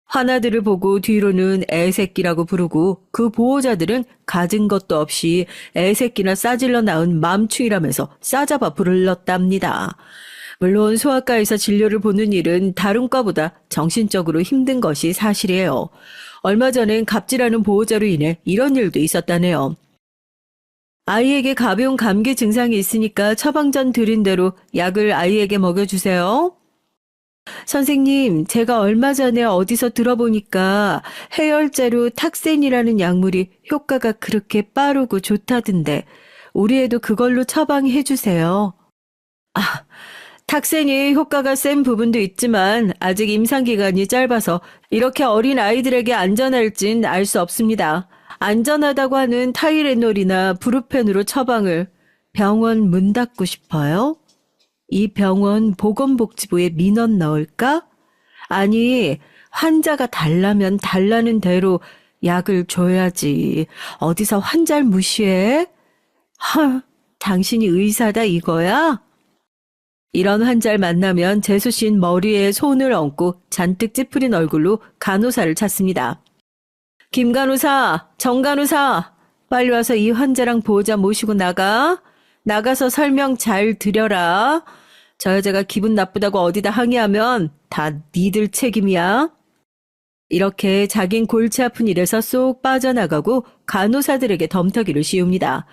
환아들을 보고 뒤로는 애새끼라고 부르고 그 보호자들은 가진 것도 없이 애새끼나 싸질러 낳은 맘충이라면서 싸잡아 불렀답니다. 물론 소아과에서 진료를 보는 일은 다른 과보다 정신적으로 힘든 것이 사실이에요. 얼마 전엔 갑질하는 보호자로 인해 이런 일도 있었다네요. 아이에게 가벼운 감기 증상이 있으니까 처방전 드린 대로 약을 아이에게 먹여주세요. 선생님, 제가 얼마 전에 어디서 들어보니까 해열제로 탁센이라는 약물이 효과가 그렇게 빠르고 좋다던데 우리 애도 그걸로 처방해 주세요. 탁센이 효과가 센 부분도 있지만 아직 임상기간이 짧아서 이렇게 어린 아이들에게 안전할진 알 수 없습니다. 안전하다고 하는 타이레놀이나 브루펜으로 처방을. 병원 문 닫고 싶어요? 이 병원 보건복지부에 민원 넣을까? 아니, 환자가 달라면 달라는 대로 약을 줘야지. 어디서 환자를 무시해? 당신이 의사다 이거야? 이런 환자를 만나면 재수신 머리에 손을 얹고 잔뜩 찌푸린 얼굴로 간호사를 찾습니다. 김 간호사, 정 간호사, 빨리 와서 이 환자랑 보호자 모시고 나가. 나가서 설명 잘 드려라. 저 여자가 기분 나쁘다고 어디다 항의하면 다 니들 책임이야. 이렇게 자긴 골치 아픈 일에서 쏙 빠져나가고 간호사들에게 덤터기를 씌웁니다.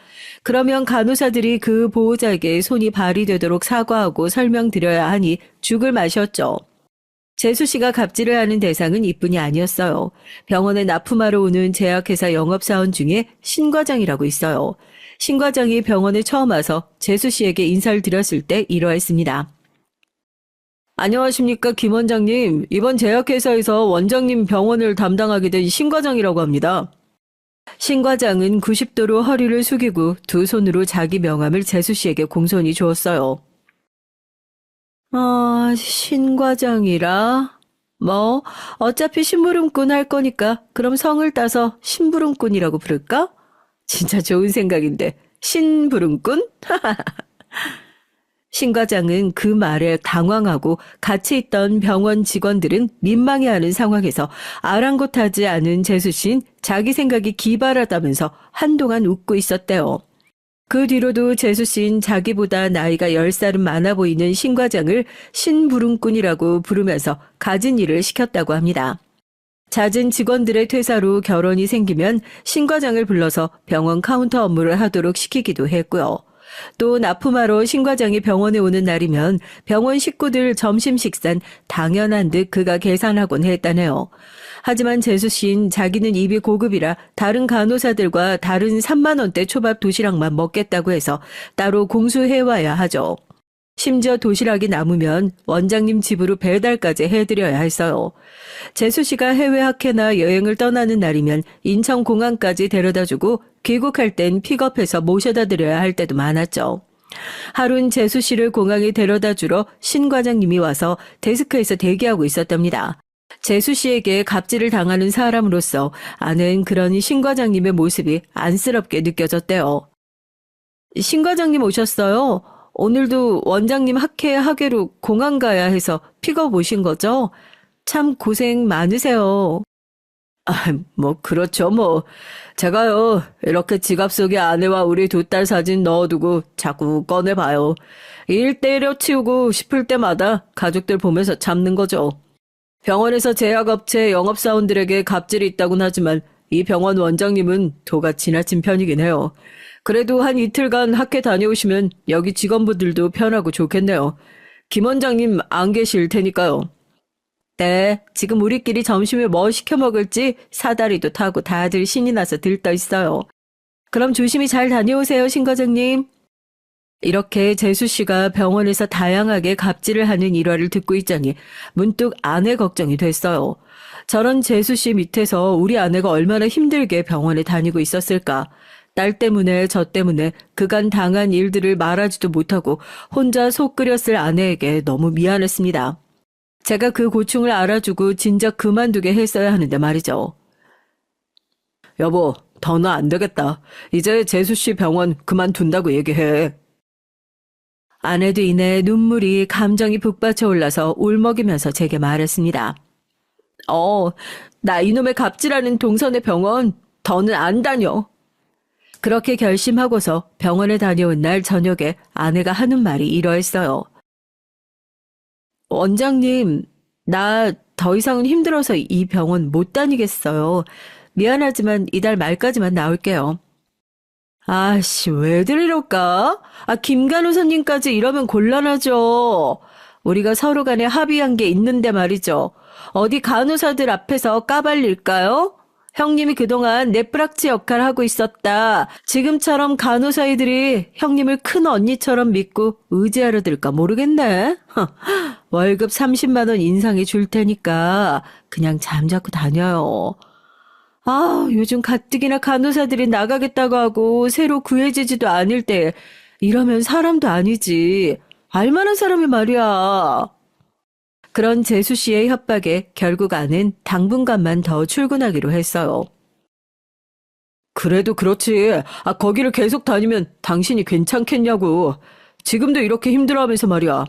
그러면 간호사들이 그 보호자에게 손이 발이 되도록 사과하고 설명드려야 하니 죽을 맛이었죠. 재수 씨가 갑질을 하는 대상은 이뿐이 아니었어요. 병원에 납품하러 오는 제약회사 영업사원 중에 신 과장이라고 있어요. 신 과장이 병원에 처음 와서 재수 씨에게 인사를 드렸을 때 이러했습니다. 안녕하십니까 김 원장님. 이번 제약회사에서 원장님 병원을 담당하게 된 신 과장이라고 합니다. 신 과장은 90도로 허리를 숙이고 두 손으로 자기 명함을 재수 씨에게 공손히 주었어요. 신 과장이라? 뭐 어차피 심부름꾼 할 거니까 그럼 성을 따서 심부름꾼이라고 부를까? 진짜 좋은 생각인데 신부름꾼? 신 과장은 그 말에 당황하고 같이 있던 병원 직원들은 민망해하는 상황에서 아랑곳하지 않은 재수신 자기 생각이 기발하다면서 한동안 웃고 있었대요. 그 뒤로도 재수신 자기보다 나이가 10살은 많아 보이는 신 과장을 신부름꾼이라고 부르면서 가진 일을 시켰다고 합니다. 잦은 직원들의 퇴사로 결혼이 생기면 신 과장을 불러서 병원 카운터 업무를 하도록 시키기도 했고요. 또 납품하러 신 과장이 병원에 오는 날이면 병원 식구들 점심 식사는 당연한 듯 그가 계산하곤 했다네요. 하지만 재수 씨는 자기는 입이 고급이라 다른 간호사들과 다른 3만 원대 초밥 도시락만 먹겠다고 해서 따로 공수해와야 하죠. 심지어 도시락이 남으면 원장님 집으로 배달까지 해드려야 했어요. 재수 씨가 해외 학회나 여행을 떠나는 날이면 인천공항까지 데려다주고 귀국할 땐 픽업해서 모셔다 드려야 할 때도 많았죠. 하루는 재수 씨를 공항에 데려다주러 신 과장님이 와서 데스크에서 대기하고 있었답니다. 재수 씨에게 갑질을 당하는 사람으로서 아는 그런 신 과장님의 모습이 안쓰럽게 느껴졌대요. 신 과장님 오셨어요? 오늘도 원장님 학회 하계로 공항 가야 해서 픽업 오신 거죠? 참 고생 많으세요. 그렇죠 뭐. 제가요 이렇게 지갑 속에 아내와 우리 2딸 사진 넣어두고 자꾸 꺼내봐요. 일 때려치우고 싶을 때마다 가족들 보면서 참는 거죠. 병원에서 제약업체 영업사원들에게 갑질이 있다곤 하지만 이 병원 원장님은 도가 지나친 편이긴 해요. 그래도 한 이틀간 학회 다녀오시면 여기 직원분들도 편하고 좋겠네요. 김 원장님 안 계실 테니까요. 네, 지금 우리끼리 점심에 뭐 시켜 먹을지 사다리도 타고 다들 신이 나서 들떠 있어요. 그럼 조심히 잘 다녀오세요, 신 과장님. 이렇게 재수 씨가 병원에서 다양하게 갑질을 하는 일화를 듣고 있자니 문득 아내 걱정이 됐어요. 저런 재수 씨 밑에서 우리 아내가 얼마나 힘들게 병원에 다니고 있었을까. 딸 때문에 저 때문에 그간 당한 일들을 말하지도 못하고 혼자 속 끓였을 아내에게 너무 미안했습니다. 제가 그 고충을 알아주고 진작 그만두게 했어야 하는데 말이죠. 여보, 더는 안 되겠다. 이제 재수 씨 병원 그만둔다고 얘기해. 아내도 이내 눈물이 감정이 북받쳐 올라서 울먹이면서 제게 말했습니다. 나 이놈의 갑질하는 동선의 병원 더는 안 다녀. 그렇게 결심하고서 병원에 다녀온 날 저녁에 아내가 하는 말이 이러했어요. 원장님, 나 더 이상은 힘들어서 이 병원 못 다니겠어요. 미안하지만 이달 말까지만 나올게요. 아씨, 왜들 이럴까? 김 간호사님까지 이러면 곤란하죠. 우리가 서로 간에 합의한 게 있는데 말이죠. 어디 간호사들 앞에서 까발릴까요? 형님이 그동안 넷브락치 역할을 하고 있었다. 지금처럼 간호사애들이 형님을 큰 언니처럼 믿고 의지하려 들까 모르겠네. 월급 30만 원 인상이 줄 테니까 그냥 잠자코 다녀요. 요즘 가뜩이나 간호사들이 나가겠다고 하고 새로 구해지지도 않을 때 이러면 사람도 아니지. 알만한 사람이 말이야. 그런 재수 씨의 협박에 결국 아는 당분간만 더 출근하기로 했어요. 그래도 그렇지. 거기를 계속 다니면 당신이 괜찮겠냐고. 지금도 이렇게 힘들어하면서 말이야.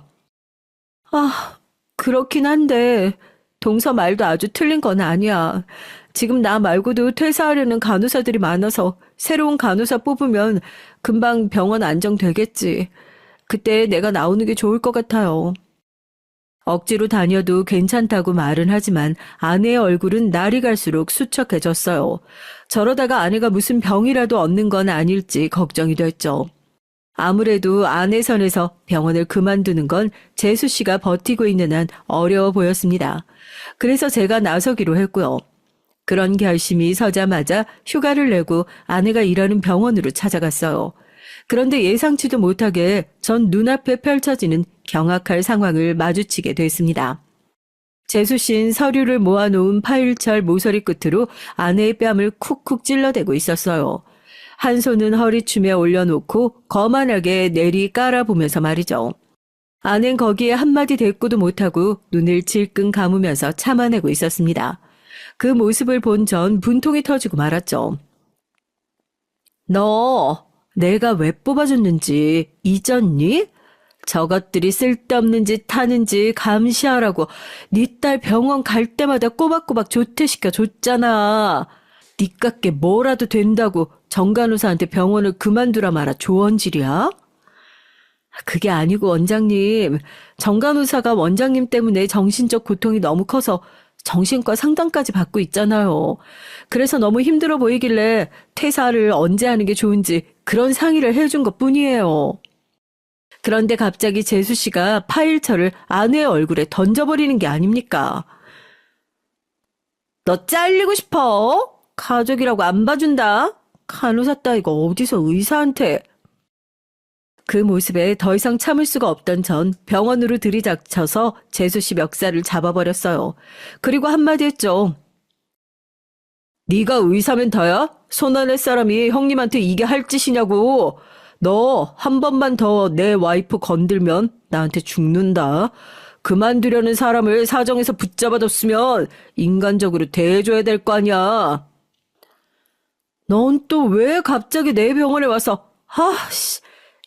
그렇긴 한데 동서 말도 아주 틀린 건 아니야. 지금 나 말고도 퇴사하려는 간호사들이 많아서 새로운 간호사 뽑으면 금방 병원 안정되겠지. 그때 내가 나오는 게 좋을 것 같아요. 억지로 다녀도 괜찮다고 말은 하지만 아내의 얼굴은 날이 갈수록 수척해졌어요. 저러다가 아내가 무슨 병이라도 얻는 건 아닐지 걱정이 됐죠. 아무래도 아내 선에서 병원을 그만두는 건 재수 씨가 버티고 있는 한 어려워 보였습니다. 그래서 제가 나서기로 했고요. 그런 결심이 서자마자 휴가를 내고 아내가 일하는 병원으로 찾아갔어요. 그런데 예상치도 못하게 전 눈앞에 펼쳐지는 경악할 상황을 마주치게 됐습니다. 재수 씨는 서류를 모아놓은 파일철 모서리 끝으로 아내의 뺨을 쿡쿡 찔러대고 있었어요. 한 손은 허리춤에 올려놓고 거만하게 내리 깔아보면서 말이죠. 아내는 거기에 한마디 대꾸도 못하고 눈을 질끈 감으면서 참아내고 있었습니다. 그 모습을 본 전 분통이 터지고 말았죠. 너 내가 왜 뽑아줬는지 잊었니? 저것들이 쓸데없는 짓 하는지 감시하라고 네 딸 병원 갈 때마다 꼬박꼬박 조퇴시켜 줬잖아. 니깎게 뭐라도 된다고 정간호사한테 병원을 그만두라 마라 조언질이야? 그게 아니고 원장님, 정간호사가 원장님 때문에 정신적 고통이 너무 커서 정신과 상담까지 받고 있잖아요. 그래서 너무 힘들어 보이길래 퇴사를 언제 하는 게 좋은지 그런 상의를 해준 것 뿐이에요. 그런데 갑자기 재수 씨가 파일철을 아내의 얼굴에 던져버리는 게 아닙니까? 너 잘리고 싶어? 가족이라고 안 봐준다? 간호사 따위가 어디서 의사한테... 그 모습에 더 이상 참을 수가 없던 전 병원으로 들이닥쳐서 재수 씨 멱살을 잡아버렸어요. 그리고 한마디 했죠. 네가 의사면 다야? 손안의 사람이 형님한테 이게 할 짓이냐고. 너 한 번만 더 내 와이프 건들면 나한테 죽는다. 그만두려는 사람을 사정에서 붙잡아뒀으면 인간적으로 대해줘야 될 거 아니야. 넌 또 왜 갑자기 내 병원에 와서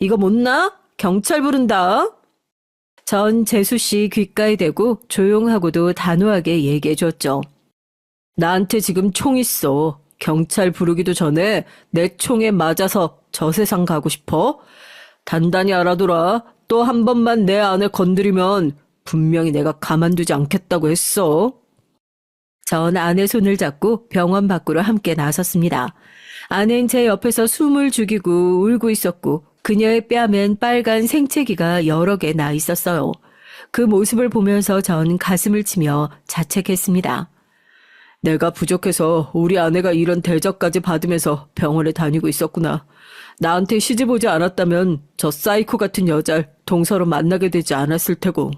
이거 못나? 경찰 부른다. 전 재수 씨 귓가에 대고 조용하고도 단호하게 얘기해 줬죠. 나한테 지금 총 있어. 경찰 부르기도 전에 내 총에 맞아서 저 세상 가고 싶어? 단단히 알아둬라. 또 한 번만 내 아내 건드리면 분명히 내가 가만두지 않겠다고 했어. 전 아내 손을 잡고 병원 밖으로 함께 나섰습니다. 아내는 제 옆에서 숨을 죽이고 울고 있었고 그녀의 뺨엔 빨간 생채기가 여러 개 나 있었어요. 그 모습을 보면서 전 가슴을 치며 자책했습니다. 내가 부족해서 우리 아내가 이런 대접까지 받으면서 병원에 다니고 있었구나. 나한테 시집 오지 않았다면 저 사이코 같은 여자를 동서로 만나게 되지 않았을 테고.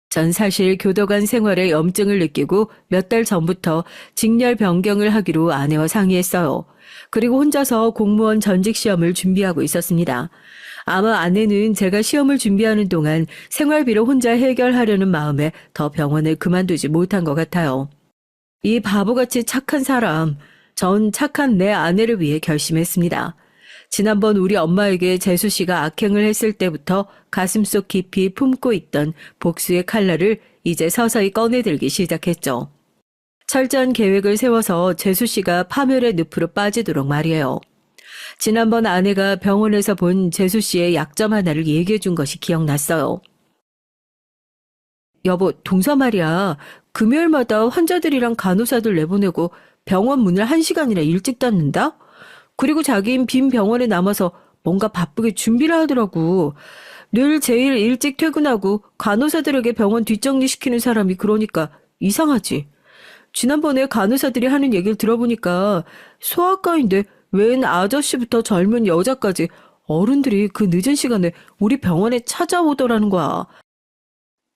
전 사실 교도관 생활에 염증을 느끼고 몇 달 전부터 직렬 변경을 하기로 아내와 상의했어요. 그리고 혼자서 공무원 전직 시험을 준비하고 있었습니다. 아마 아내는 제가 시험을 준비하는 동안 생활비를 혼자 해결하려는 마음에 더 병원을 그만두지 못한 것 같아요. 이 바보같이 착한 사람, 전 착한 내 아내를 위해 결심했습니다. 지난번 우리 엄마에게 재수 씨가 악행을 했을 때부터 가슴속 깊이 품고 있던 복수의 칼날을 이제 서서히 꺼내들기 시작했죠. 철저한 계획을 세워서 재수 씨가 파멸의 늪으로 빠지도록 말이에요. 지난번 아내가 병원에서 본 재수 씨의 약점 하나를 얘기해 준 것이 기억났어요. 여보, 동서 말이야. 금요일마다 환자들이랑 간호사들 내보내고 병원 문을 1시간이나 일찍 닫는다? 그리고 자긴 빈 병원에 남아서 뭔가 바쁘게 준비를 하더라고. 늘 제일 일찍 퇴근하고 간호사들에게 병원 뒷정리시키는 사람이 그러니까 이상하지. 지난번에 간호사들이 하는 얘기를 들어보니까 소아과인데 웬 아저씨부터 젊은 여자까지 어른들이 그 늦은 시간에 우리 병원에 찾아오더라는 거야.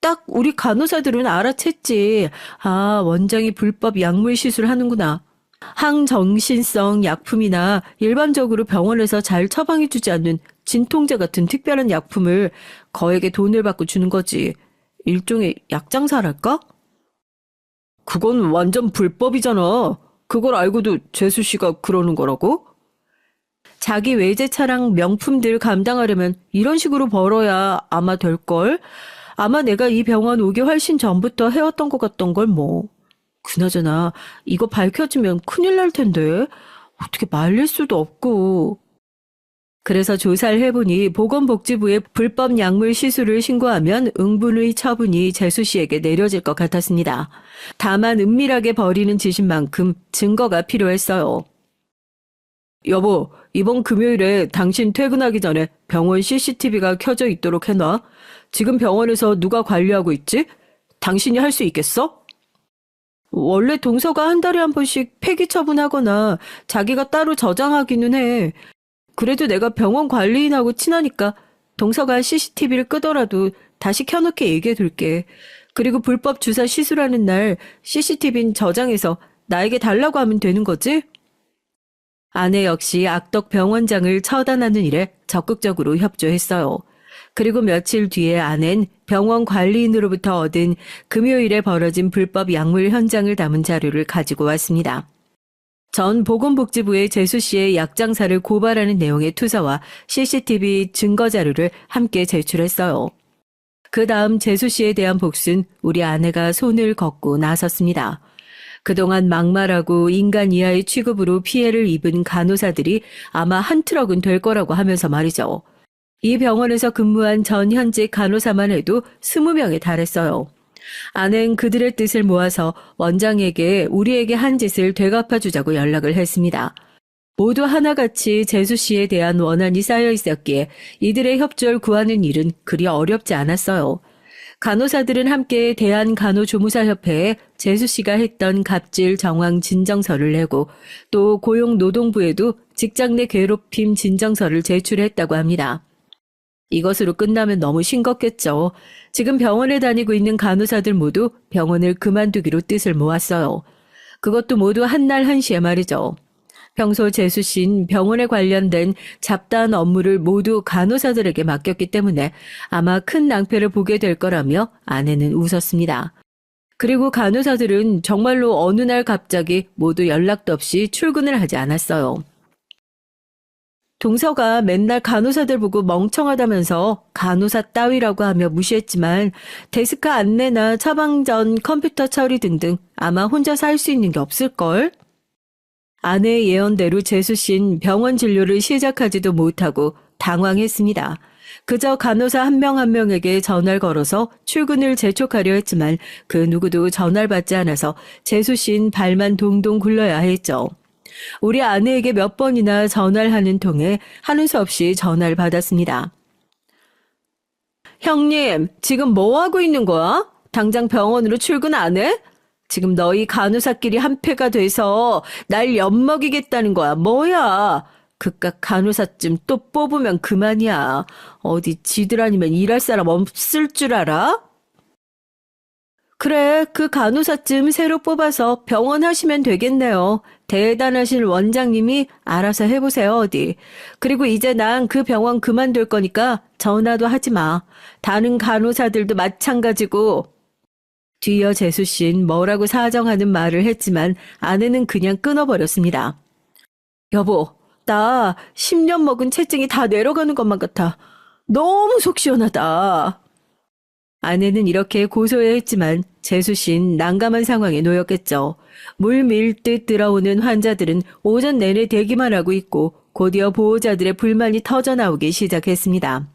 딱 우리 간호사들은 알아챘지. 아, 원장이 불법 약물 시술하는구나. 항정신성 약품이나 일반적으로 병원에서 잘 처방해주지 않는 진통제 같은 특별한 약품을 거액의 돈을 받고 주는 거지. 일종의 약장사랄까? 그건 완전 불법이잖아. 그걸 알고도 재수 씨가 그러는 거라고? 자기 외제차랑 명품들 감당하려면 이런 식으로 벌어야 아마 될걸? 아마 내가 이 병원 오기 훨씬 전부터 해왔던 것 같던 걸 뭐. 그나저나 이거 밝혀지면 큰일 날 텐데 어떻게 말릴 수도 없고. 그래서 조사를 해보니 보건복지부에 불법 약물 시술을 신고하면 응분의 처분이 재수 씨에게 내려질 것 같았습니다. 다만 은밀하게 벌이는 짓인 만큼 증거가 필요했어요. 여보, 이번 금요일에 당신 퇴근하기 전에 병원 CCTV가 켜져 있도록 해놔. 지금 병원에서 누가 관리하고 있지? 당신이 할 수 있겠어? 원래 동서가 한 달에 한 번씩 폐기 처분하거나 자기가 따로 저장하기는 해. 그래도 내가 병원 관리인하고 친하니까 동서가 CCTV를 끄더라도 다시 켜놓게 얘기해둘게. 그리고 불법 주사 시술하는 날 CCTV는 저장해서 나에게 달라고 하면 되는 거지? 아내 역시 악덕 병원장을 처단하는 일에 적극적으로 협조했어요. 그리고 며칠 뒤에 아내는 병원 관리인으로부터 얻은 금요일에 벌어진 불법 약물 현장을 담은 자료를 가지고 왔습니다. 전 보건복지부에 재수 씨의 약장사를 고발하는 내용의 투서와 CCTV 증거 자료를 함께 제출했어요. 그 다음 재수 씨에 대한 복수는 우리 아내가 손을 걷고 나섰습니다. 그동안 막말하고 인간 이하의 취급으로 피해를 입은 간호사들이 아마 한 트럭은 될 거라고 하면서 말이죠. 이 병원에서 근무한 전 현직 간호사만 해도 20명에 달했어요. 아내는 그들의 뜻을 모아서 원장에게 우리에게 한 짓을 되갚아주자고 연락을 했습니다. 모두 하나같이 재수 씨에 대한 원한이 쌓여 있었기에 이들의 협조를 구하는 일은 그리 어렵지 않았어요. 간호사들은 함께 대한간호조무사협회에 재수 씨가 했던 갑질 정황 진정서를 내고 또 고용노동부에도 직장 내 괴롭힘 진정서를 제출했다고 합니다. 이것으로 끝나면 너무 싱겁겠죠. 지금 병원에 다니고 있는 간호사들 모두 병원을 그만두기로 뜻을 모았어요. 그것도 모두 한날 한시에 말이죠. 평소 재수 씨는 병원에 관련된 잡다한 업무를 모두 간호사들에게 맡겼기 때문에 아마 큰 낭패를 보게 될 거라며 아내는 웃었습니다. 그리고 간호사들은 정말로 어느 날 갑자기 모두 연락도 없이 출근을 하지 않았어요. 동서가 맨날 간호사들 보고 멍청하다면서 간호사 따위라고 하며 무시했지만 데스크 안내나 처방 전 컴퓨터 처리 등등 아마 혼자서 할 수 있는 게 없을걸? 아내의 예언대로 재수 씨는 병원 진료를 시작하지도 못하고 당황했습니다. 그저 간호사 한 명 한 명에게 전화를 걸어서 출근을 재촉하려 했지만 그 누구도 전화를 받지 않아서 재수 씨는 발만 동동 굴러야 했죠. 우리 아내에게 몇 번이나 전화를 하는 통에 하는 수 없이 전화를 받았습니다. 형님, 지금 뭐 하고 있는 거야? 당장 병원으로 출근 안 해? 지금 너희 간호사끼리 한패가 돼서 날 엿먹이겠다는 거야. 뭐야? 그깟 간호사쯤 또 뽑으면 그만이야. 어디 지들 아니면 일할 사람 없을 줄 알아? 그래, 그 간호사쯤 새로 뽑아서 병원 하시면 되겠네요. 대단하신 원장님이 알아서 해보세요, 어디. 그리고 이제 난 그 병원 그만둘 거니까 전화도 하지 마. 다른 간호사들도 마찬가지고. 뒤이어 재수 씨는 뭐라고 사정하는 말을 했지만 아내는 그냥 끊어버렸습니다. 여보, 나 10년 먹은 체증이 다 내려가는 것만 같아. 너무 속 시원하다. 아내는 이렇게 고소해했지만 재수 씨는 난감한 상황에 놓였겠죠. 물 밀듯 들어오는 환자들은 오전 내내 대기만 하고 있고 곧이어 보호자들의 불만이 터져나오기 시작했습니다.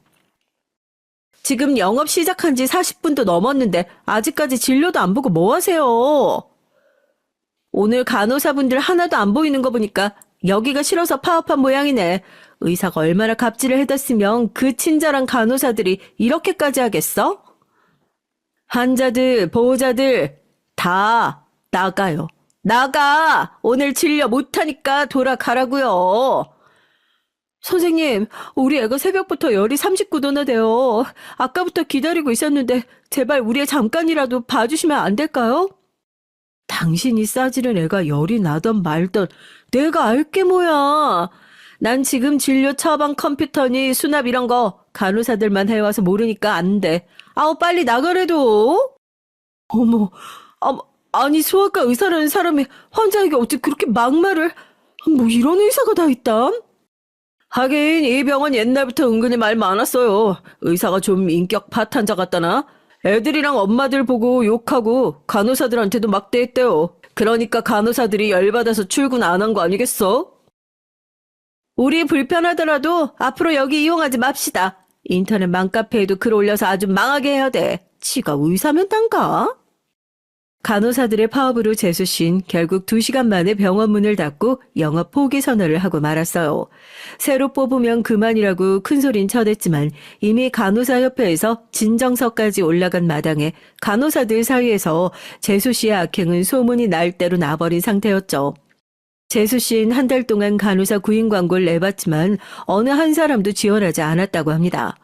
지금 영업 시작한 지 40분도 넘었는데 아직까지 진료도 안 보고 뭐 하세요? 오늘 간호사분들 하나도 안 보이는 거 보니까 여기가 싫어서 파업한 모양이네. 의사가 얼마나 갑질을 해댔으면 그 친절한 간호사들이 이렇게까지 하겠어? 환자들, 보호자들 다 나가요. 나가! 오늘 진료 못하니까 돌아가라고요. 선생님, 우리 애가 새벽부터 열이 39도나 돼요. 아까부터 기다리고 있었는데 제발 우리 애 잠깐이라도 봐주시면 안 될까요? 당신이 싸지른 애가 열이 나던 말던 내가 알게 뭐야. 난 지금 진료 처방 컴퓨터니 수납 이런 거 간호사들만 해와서 모르니까 안 돼. 아우 빨리 나가래도. 어머, 아니 소아과 의사라는 사람이 환자에게 어찌 그렇게 막말을. 뭐 이런 의사가 다 있다. 하긴 이 병원 옛날부터 은근히 말 많았어요. 의사가 좀 인격 파탄자 같다나. 애들이랑 엄마들 보고 욕하고 간호사들한테도 막대했대요. 그러니까 간호사들이 열받아서 출근 안 한 거 아니겠어? 우리 불편하더라도 앞으로 여기 이용하지 맙시다. 인터넷 맘카페에도 글 올려서 아주 망하게 해야 돼. 지가 의사면 단가? 간호사들의 파업으로 재수 씨는 결국 2시간 만에 병원 문을 닫고 영업 포기 선언을 하고 말았어요. 새로 뽑으면 그만이라고 큰소린 쳐댔지만 이미 간호사협회에서 진정서까지 올라간 마당에 간호사들 사이에서 재수 씨의 악행은 소문이 날 대로 나버린 상태였죠. 재수 씨는 한 달 동안 간호사 구인 광고를 내봤지만 어느 한 사람도 지원하지 않았다고 합니다.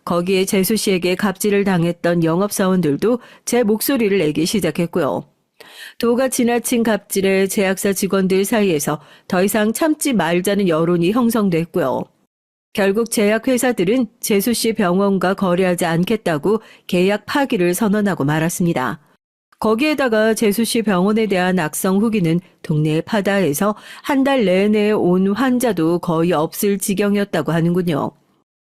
거기에 재수 씨에게 갑질을 당했던 영업사원들도 제 목소리를 내기 시작했고요. 도가 지나친 갑질에 제약사 직원들 사이에서 더 이상 참지 말자는 여론이 형성됐고요. 결국 제약회사들은 재수 씨 병원과 거래하지 않겠다고 계약 파기를 선언하고 말았습니다. 거기에다가 재수 씨 병원에 대한 악성 후기는 동네에 파다해서 한 달 내내 온 환자도 거의 없을 지경이었다고 하는군요.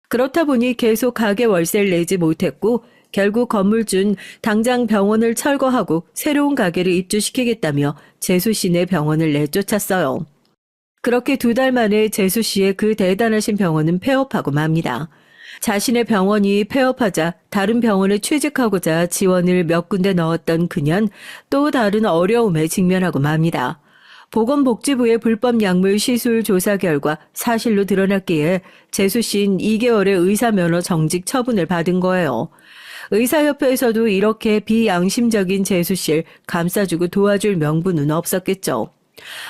그렇다 보니 계속 가게 월세를 내지 못했고 결국 건물주는 당장 병원을 철거하고 새로운 가게를 입주시키겠다며 재수 씨네 병원을 내쫓았어요. 그렇게 2달 만에 재수 씨의 그 대단하신 병원은 폐업하고 맙니다. 자신의 병원이 폐업하자 다른 병원에 취직하고자 지원을 몇 군데 넣었던 그년 또 다른 어려움에 직면하고 맙니다. 보건복지부의 불법 약물 시술 조사 결과 사실로 드러났기에 재수 씨는 2개월의 의사면허 정직 처분을 받은 거예요. 의사협회에서도 이렇게 비양심적인 재수 씨를 감싸주고 도와줄 명분은 없었겠죠.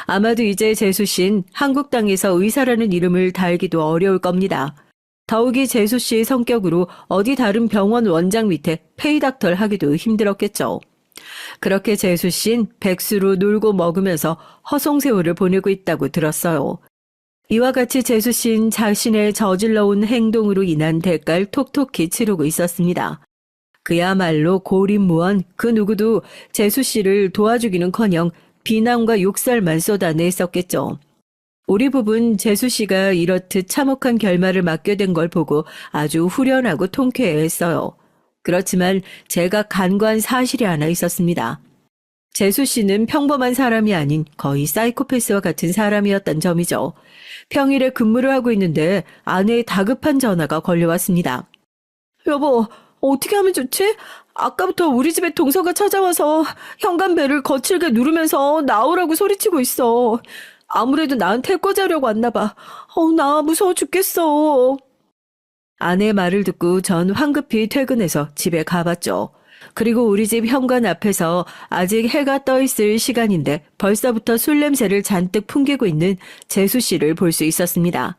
아마도 이제 재수 씨는 한국 땅에서 의사라는 이름을 달기도 어려울 겁니다. 더욱이 재수 씨의 성격으로 어디 다른 병원 원장 밑에 페이닥터를 하기도 힘들었겠죠. 그렇게 재수 씨는 백수로 놀고 먹으면서 허송세월을 보내고 있다고 들었어요. 이와 같이 재수 씨는 자신의 저질러온 행동으로 인한 대가를 톡톡히 치르고 있었습니다. 그야말로 고립무원 그 누구도 재수 씨를 도와주기는커녕 비난과 욕설만 쏟아냈었겠죠. 우리 부부는 재수 씨가 이렇듯 참혹한 결말을 맞게 된 걸 보고 아주 후련하고 통쾌했어요. 그렇지만 제가 간과한 사실이 하나 있었습니다. 재수 씨는 평범한 사람이 아닌 거의 사이코패스와 같은 사람이었던 점이죠. 평일에 근무를 하고 있는데 아내의 다급한 전화가 걸려왔습니다. 여보, 어떻게 하면 좋지? 아까부터 우리 집에 동서가 찾아와서 현관벨을 거칠게 누르면서 나오라고 소리치고 있어. 아무래도 나한테 해코지하려고 왔나 봐. 나 무서워 죽겠어. 아내 말을 듣고 전 황급히 퇴근해서 집에 가봤죠. 그리고 우리 집 현관 앞에서 아직 해가 떠 있을 시간인데 벌써부터 술 냄새를 잔뜩 풍기고 있는 재수 씨를 볼 수 있었습니다.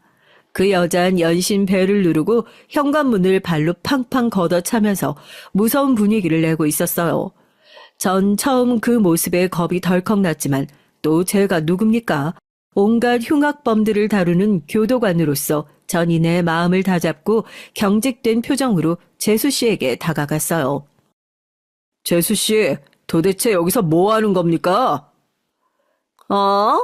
그 여잔 연신 벨을 누르고 현관문을 발로 팡팡 걷어차면서 무서운 분위기를 내고 있었어요. 전 처음 그 모습에 겁이 덜컥 났지만 또 제가 누굽니까? 온갖 흉악범들을 다루는 교도관으로서 전인의 마음을 다잡고 경직된 표정으로 재수 씨에게 다가갔어요. 재수 씨, 도대체 여기서 뭐 하는 겁니까? 어?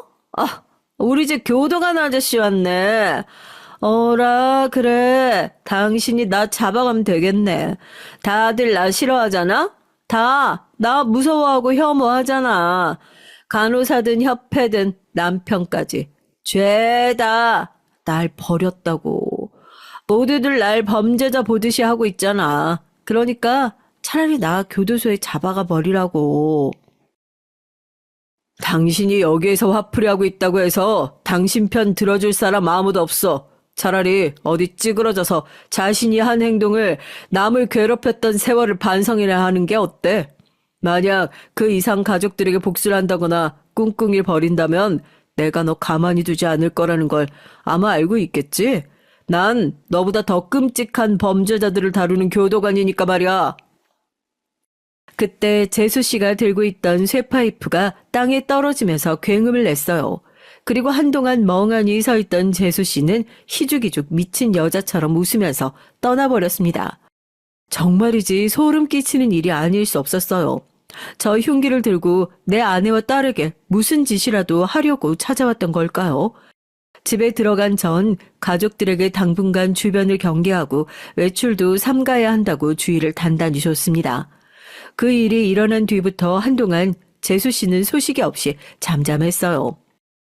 우리 집 교도관 아저씨 왔네. 어라, 그래. 당신이 나 잡아가면 되겠네. 다들 나 싫어하잖아? 다 나 무서워하고 혐오하잖아. 간호사든 협회든 남편까지. 죄다. 날 버렸다고. 모두들 날 범죄자 보듯이 하고 있잖아. 그러니까 차라리 나 교도소에 잡아가 버리라고. 당신이 여기에서 화풀이하고 있다고 해서 당신 편 들어줄 사람 아무도 없어. 차라리 어디 찌그러져서 자신이 한 행동을 남을 괴롭혔던 세월을 반성이나 하는 게 어때? 만약 그 이상 가족들에게 복수를 한다거나 꿍꿍이를 벌인다면 내가 너 가만히 두지 않을 거라는 걸 아마 알고 있겠지? 난 너보다 더 끔찍한 범죄자들을 다루는 교도관이니까 말이야. 그때 재수 씨가 들고 있던 쇠파이프가 땅에 떨어지면서 굉음을 냈어요. 그리고 한동안 멍하니 서 있던 재수 씨는 희죽희죽 미친 여자처럼 웃으면서 떠나버렸습니다. 정말이지 소름 끼치는 일이 아닐 수 없었어요. 저 흉기를 들고 내 아내와 딸에게 무슨 짓이라도 하려고 찾아왔던 걸까요? 집에 들어간 전 가족들에게 당분간 주변을 경계하고 외출도 삼가야 한다고 주의를 단단히 줬습니다. 그 일이 일어난 뒤부터 한동안 재수 씨는 소식이 없이 잠잠했어요.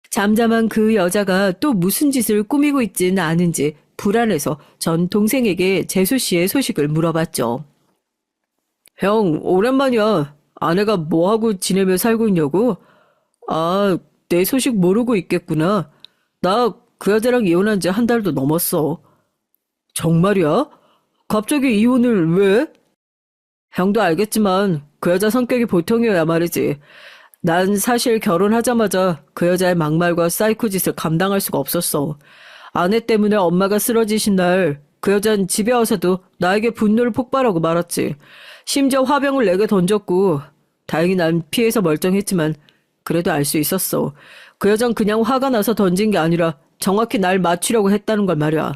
잠잠한 그 여자가 또 무슨 짓을 꾸미고 있지는 않은지 불안해서 전 동생에게 재수 씨의 소식을 물어봤죠. 형, 오랜만이야. 아내가 뭐하고 지내며 살고 있냐고? 아, 내 소식 모르고 있겠구나. 나 그 여자랑 이혼한 지 한 달도 넘었어. 정말이야? 갑자기 이혼을 왜? 형도 알겠지만 그 여자 성격이 보통이어야 말이지. 난 사실 결혼하자마자 그 여자의 막말과 사이코 짓을 감당할 수가 없었어. 아내 때문에 엄마가 쓰러지신 날 그 여자는 집에 와서도 나에게 분노를 폭발하고 말았지. 심지어 화병을 내게 던졌고 다행히 난 피해서 멀쩡했지만 그래도 알 수 있었어. 그 여잔 그냥 화가 나서 던진 게 아니라 정확히 날 맞추려고 했다는 걸 말이야.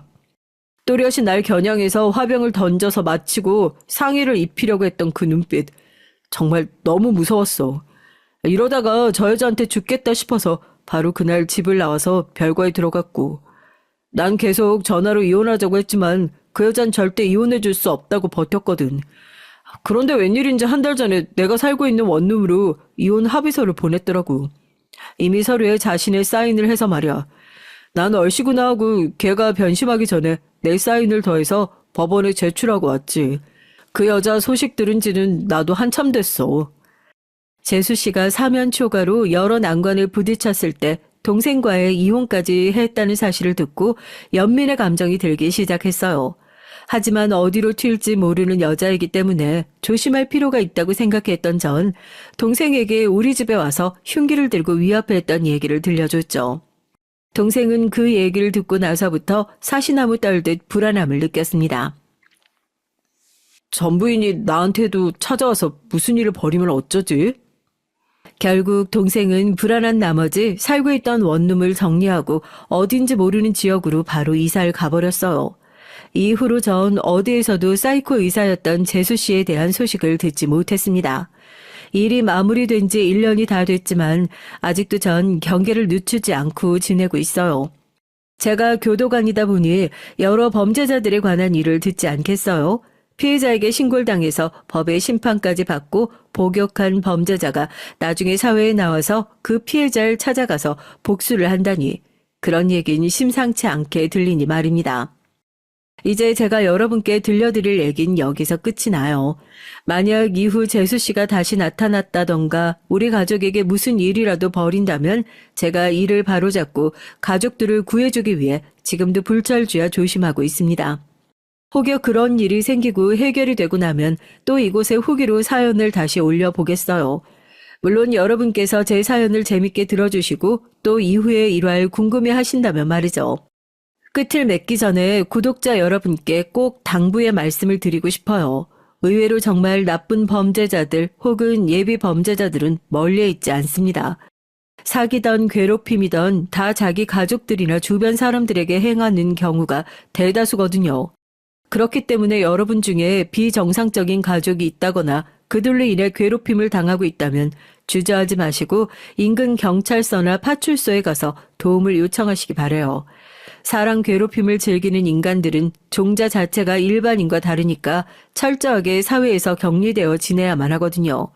또렷이 날 겨냥해서 화병을 던져서 맞히고 상의를 입히려고 했던 그 눈빛. 정말 너무 무서웠어. 이러다가 저 여자한테 죽겠다 싶어서 바로 그날 집을 나와서 별거에 들어갔고. 난 계속 전화로 이혼하자고 했지만 그 여잔 절대 이혼해줄 수 없다고 버텼거든. 그런데 웬일인지 한 달 전에 내가 살고 있는 원룸으로 이혼 합의서를 보냈더라고. 이미 서류에 자신의 사인을 해서 말이야. 난 얼씨구나 하고 걔가 변심하기 전에 내 사인을 더해서 법원에 제출하고 왔지. 그 여자 소식 들은 지는 나도 한참 됐어. 재수 씨가 사면 초과로 여러 난관을 부딪혔을 때 동생과의 이혼까지 했다는 사실을 듣고 연민의 감정이 들기 시작했어요. 하지만 어디로 튈지 모르는 여자이기 때문에 조심할 필요가 있다고 생각했던 전 동생에게 우리 집에 와서 흉기를 들고 위협했던 얘기를 들려줬죠. 동생은 그 얘기를 듣고 나서부터 사시나무 떨듯 불안함을 느꼈습니다. 전 부인이 나한테도 찾아와서 무슨 일을 벌이면 어쩌지? 결국 동생은 불안한 나머지 살고 있던 원룸을 정리하고 어딘지 모르는 지역으로 바로 이사를 가버렸어요. 이후로 전 어디에서도 사이코 의사였던 재수 씨에 대한 소식을 듣지 못했습니다. 일이 마무리된 지 1년이 다 됐지만 아직도 전 경계를 늦추지 않고 지내고 있어요. 제가 교도관이다 보니 여러 범죄자들에 관한 일을 듣지 않겠어요? 피해자에게 신고를 당해서 법의 심판까지 받고 복역한 범죄자가 나중에 사회에 나와서 그 피해자를 찾아가서 복수를 한다니 그런 얘기는 심상치 않게 들리니 말입니다. 이제 제가 여러분께 들려드릴 얘기는 여기서 끝이 나요. 만약 이후 재수 씨가 다시 나타났다던가 우리 가족에게 무슨 일이라도 벌인다면 제가 이를 바로잡고 가족들을 구해주기 위해 지금도 불철주야 조심하고 있습니다. 혹여 그런 일이 생기고 해결이 되고 나면 또 이곳에 후기로 사연을 다시 올려보겠어요. 물론 여러분께서 제 사연을 재밌게 들어주시고 또 이후의 일화를 궁금해 하신다면 말이죠. 끝을 맺기 전에 구독자 여러분께 꼭 당부의 말씀을 드리고 싶어요. 의외로 정말 나쁜 범죄자들 혹은 예비 범죄자들은 멀리에 있지 않습니다. 사기든 괴롭힘이든 다 자기 가족들이나 주변 사람들에게 행하는 경우가 대다수거든요. 그렇기 때문에 여러분 중에 비정상적인 가족이 있다거나 그들로 인해 괴롭힘을 당하고 있다면 주저하지 마시고 인근 경찰서나 파출소에 가서 도움을 요청하시기 바라요. 사람 괴롭힘을 즐기는 인간들은 종자 자체가 일반인과 다르니까 철저하게 사회에서 격리되어 지내야만 하거든요.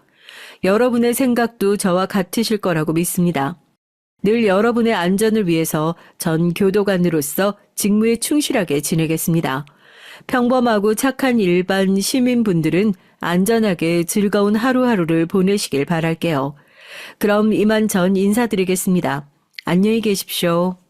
여러분의 생각도 저와 같으실 거라고 믿습니다. 늘 여러분의 안전을 위해서 전 교도관으로서 직무에 충실하게 지내겠습니다. 평범하고 착한 일반 시민분들은 안전하게 즐거운 하루하루를 보내시길 바랄게요. 그럼 이만 전 인사드리겠습니다. 안녕히 계십시오.